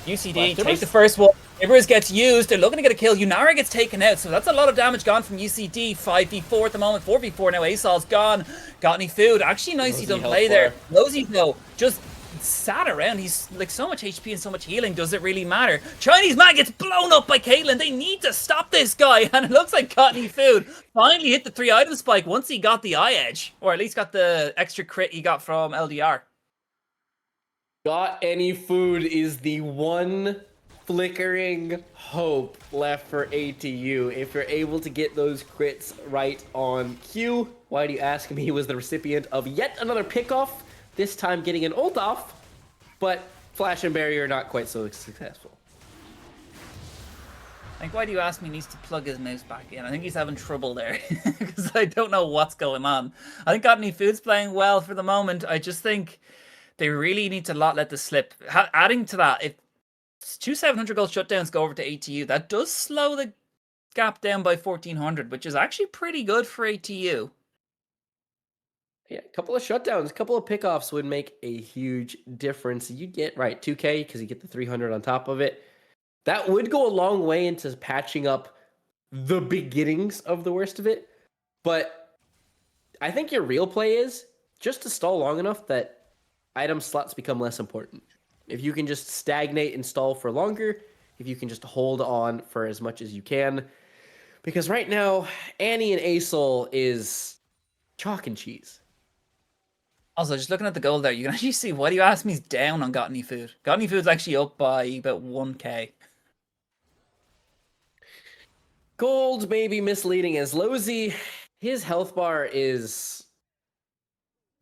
UCD take the first one. Ibers gets used. They're looking to get a kill. Unara gets taken out. So that's a lot of damage gone from UCD. 5v4 at the moment. 4v4 now. ASOL's gone. Got any food? Actually, nicely done play there. Lozy, though, just sat around. He's like so much HP and so much healing. Does it really matter? Chinese man gets blown up by Caitlyn. They need to stop this guy. And it looks like Got Any Food finally hit the 3-item spike once he got the eye edge. Or at least got the extra crit he got from LDR. Got Any Food is the one flickering hope left for ATU. If you're able to get those crits right on cue, why do you ask me? He was the recipient of yet another pickoff, this time getting an ult off, but Flash and Barrier not quite so successful. I think Why Do You Ask Me needs to plug his mouse back in. I think he's having trouble there because I don't know what's going on. I think Got Any Food's playing well for the moment. I just think they really need to not let this slip. Adding to that, if 2 700 gold shutdowns go over to ATU, that does slow the gap down by 1400, which is actually pretty good for ATU. Yeah, a couple of shutdowns, a couple of pickoffs would make a huge difference. You get, right, 2K, because you get the 300 on top of it. That would go a long way into patching up the beginnings of the worst of it. But I think your real play is just to stall long enough that item slots become less important. If you can just stagnate and stall for longer, if you can just hold on for as much as you can. Because right now, Annie and ASOL is chalk and cheese. Also, just looking at the goal there, you can actually see Why Do You Ask Me's down on Got Any Food. Got Any Food's actually up by about 1k. Gold may be misleading as Lozy. His health bar is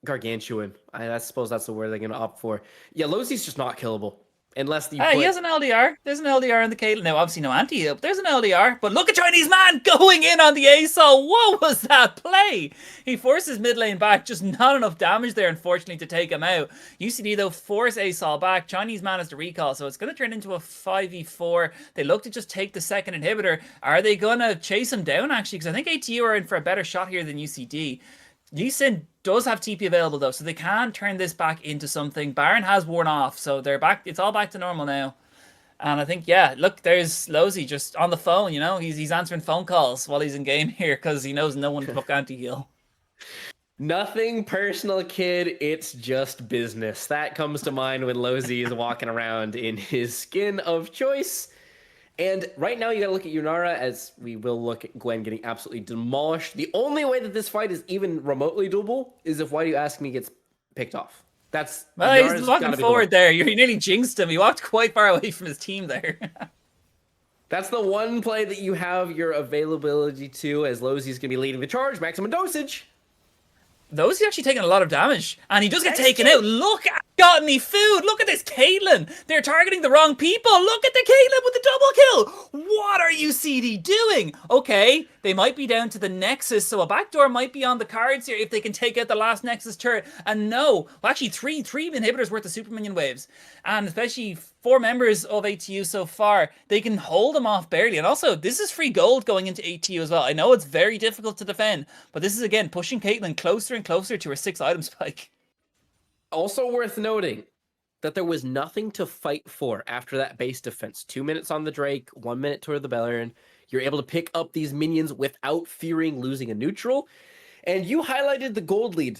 gargantuan. I suppose that's the word they're going to opt for. Yeah, Lozy's just not killable. Unless you he has an LDR. There's an LDR in the Caitlyn. Now, obviously no anti-heal, but there's an LDR. But look at Chinese man going in on the ASOL. What was that play? He forces mid lane back. Just not enough damage there, unfortunately, to take him out. UCD, though, force ASOL back. Chinese man has the recall, so it's going to turn into a 5v4. They look to just take the second inhibitor. Are they going to chase him down, actually? Because I think ATU are in for a better shot here than UCD. Lee Sin does have TP available though, so they can turn this back into something. Baron has worn off, so they're back. It's all back to normal now. And I think, yeah, look, there's Lozy just on the phone, you know? He's answering phone calls while he's in game here because he knows no one can book anti-heal. Nothing personal, kid. It's just business. That comes to mind when Lozy is walking around in his skin of choice. And right now, you got to look at Unara, as we will look at Gwen getting absolutely demolished. The only way that this fight is even remotely doable is if Why Do You Ask Me gets picked off. That's well, he's walking forward there. You nearly jinxed him. He walked quite far away from his team there. That's the one play that you have your availability to, as Lozy's going to be leading the charge. Maximum dosage. Those actually taking a lot of damage, and he does get taken out. Look at Got Any Food. Look at this Caitlyn. They're targeting the wrong people. Look at the Caitlyn with the double kill. What are UCD doing? Okay, they might be down to the Nexus, so a backdoor might be on the cards here if they can take out the last Nexus turret. And no, well, actually three inhibitors worth of super minion waves, and especially 4 members of ATU so far, they can hold them off barely. And also, this is free gold going into ATU as well. I know it's very difficult to defend, but this is, again, pushing Caitlyn closer and closer to her 6-item spike. Also worth noting that there was nothing to fight for after that base defense. 2 minutes on the Drake, 1 minute toward the Valorant. You're able to pick up these minions without fearing losing a neutral. And you highlighted the gold lead.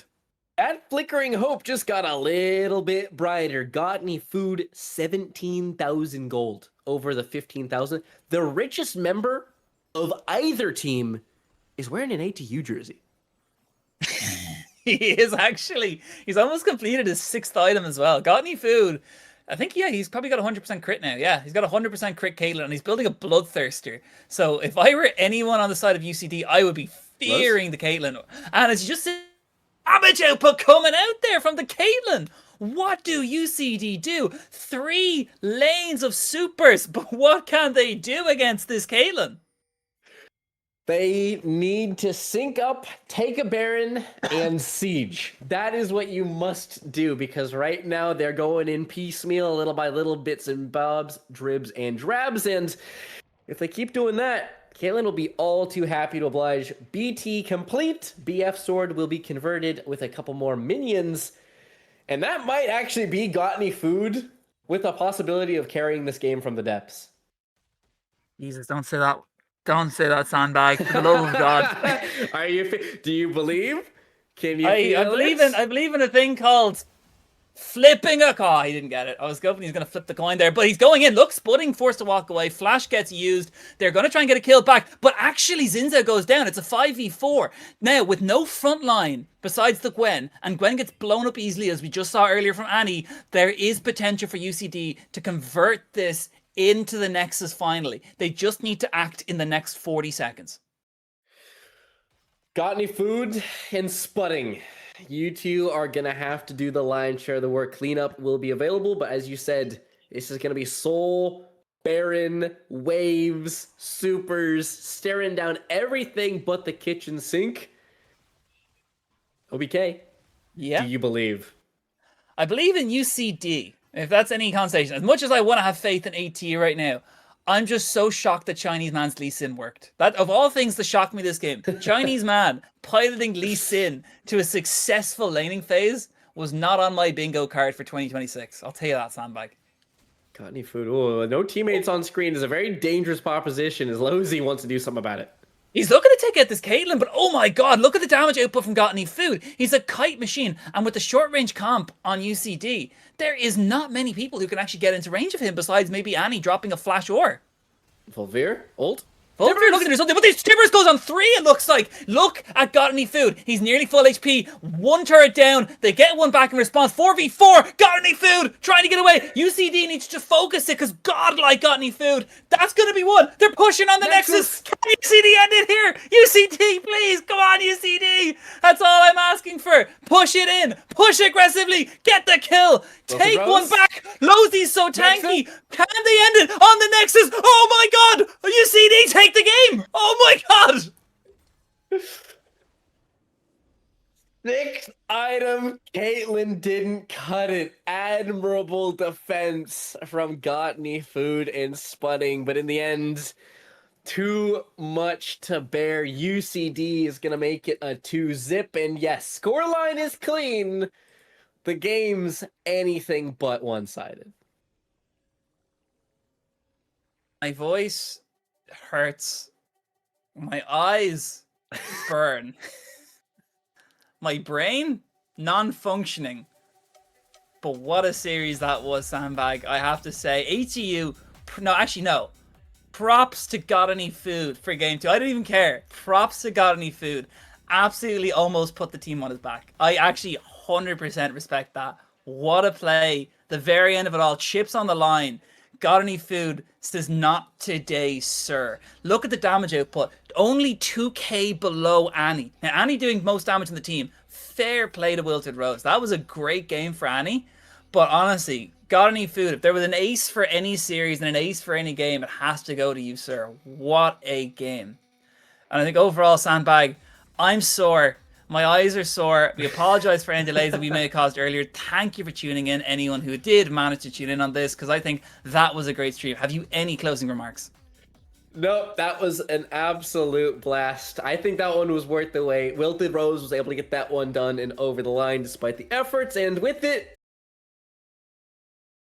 That flickering hope just got a little bit brighter. Got Any Food, 17,000 gold over the 15,000. The richest member of either team is wearing an ATU jersey. He is actually. He's almost completed his 6th item as well. Got Any Food? I think, yeah, he's probably got 100% crit now. Yeah, he's got 100% crit Caitlyn, and he's building a Bloodthirster. So if I were anyone on the side of UCD, I would be fearing the Caitlyn. And it's just damage output coming out there from the Caitlyn. What do UCD do? 3 lanes of supers, but what can they do against this Caitlyn? They need to sync up, take a Baron, and siege. That is what you must do, because right now they're going in piecemeal, little by little, bits and bobs, dribs and drabs, and If they keep doing that, Caitlyn will be all too happy to oblige. BT complete. BF sword will be converted with a couple more minions. And that might actually be Got Any Food with a possibility of carrying this game from the depths. Jesus, don't say that. Don't say that, Sandbag. For the love of God. Are you? Do you believe? Can you I feel believe it? in a thing called flipping a coin. He didn't get it. I was hoping he's going to flip the coin there, but he's going in. Look, Spudding forced to walk away. Flash gets used. They're going to try and get a kill back, but actually Zinza goes down. It's a 5v4. Now, with no front line besides the Gwen, and Gwen gets blown up easily, as we just saw earlier from Annie, there is potential for UCD to convert this into the Nexus finally. They just need to act in the next 40 seconds. Got Any Food and Spudding. You two are going to have to do the lion's share of the work. Cleanup will be available, but as you said, this is going to be Soul, Baron, Waves, Supers, staring down everything but the kitchen sink. OBK, Yeah. do you believe? I believe in UCD, if that's any conversation. As much as I want to have faith in ATU right now, I'm just so shocked that Chinese man's Lee Sin worked. That, of all things to shock me this game, Chinese man piloting Lee Sin to a successful laning phase was not on my bingo card for 2026. I'll tell you that, Sandbag. Got Any Food? Oh, no teammates on screen is a very dangerous proposition as long as he wants to do something about it. He's looking to take out this Caitlyn, but oh my god, look at the damage output from Got Any Food. He's a kite machine, and with the short range comp on UCD, there is not many people who can actually get into range of him besides maybe Annie dropping a flash ore. Volvir? Ult? Volver looking to do something, but these Timbers goes on 3, it looks like. Look at Got Any Food. He's nearly full HP. One turret down. They get one back in response. 4v4. Got Any Food trying to get away. UCD needs to focus it because godlike Got Any Food. That's going to be one. They're pushing on the Nexus. Can UCD end it here? UCD, please. Come on, UCD. That's all I'm asking for. Push it in. Push aggressively. Get the kill. Take one back. Lozy's so tanky. Can they end it on the Nexus? Oh my god. UCD, take the game. Oh my god. Sixth item, Caitlyn didn't cut it. Admirable defense from Got Any Food and Spudding, but in the end, too much to bear. UCD is going to make it a 2-zip, and yes, scoreline is clean. The game's anything but one-sided. My voice hurts. My eyes burn. My brain non-functioning. But what a series that was, Sandbag. I have to say, ATU. No. Props to Got Any Food for game 2. I don't even care. Props to Got Any Food. Absolutely almost put the team on his back. I actually 100% respect that. What a play. The very end of it all. Chips on the line. Got Any Food says not today, sir. Look at the damage output. Only 2k below Annie. Now, Annie doing most damage in the team. Fair play to Wilted Rose. That was a great game for Annie. But honestly, Got Any Food, if there was an ace for any series and an ace for any game, it has to go to you, sir. What a game. And I think overall, Sandbag, I'm sore. My eyes are sore. We apologize for any delays that we may have caused earlier. Thank you for tuning in, anyone who did manage to tune in on this, because I think that was a great stream. Have you any closing remarks? Nope, that was an absolute blast. I think that one was worth the wait. Wilted Rose was able to get that one done and over the line despite the efforts, and with it,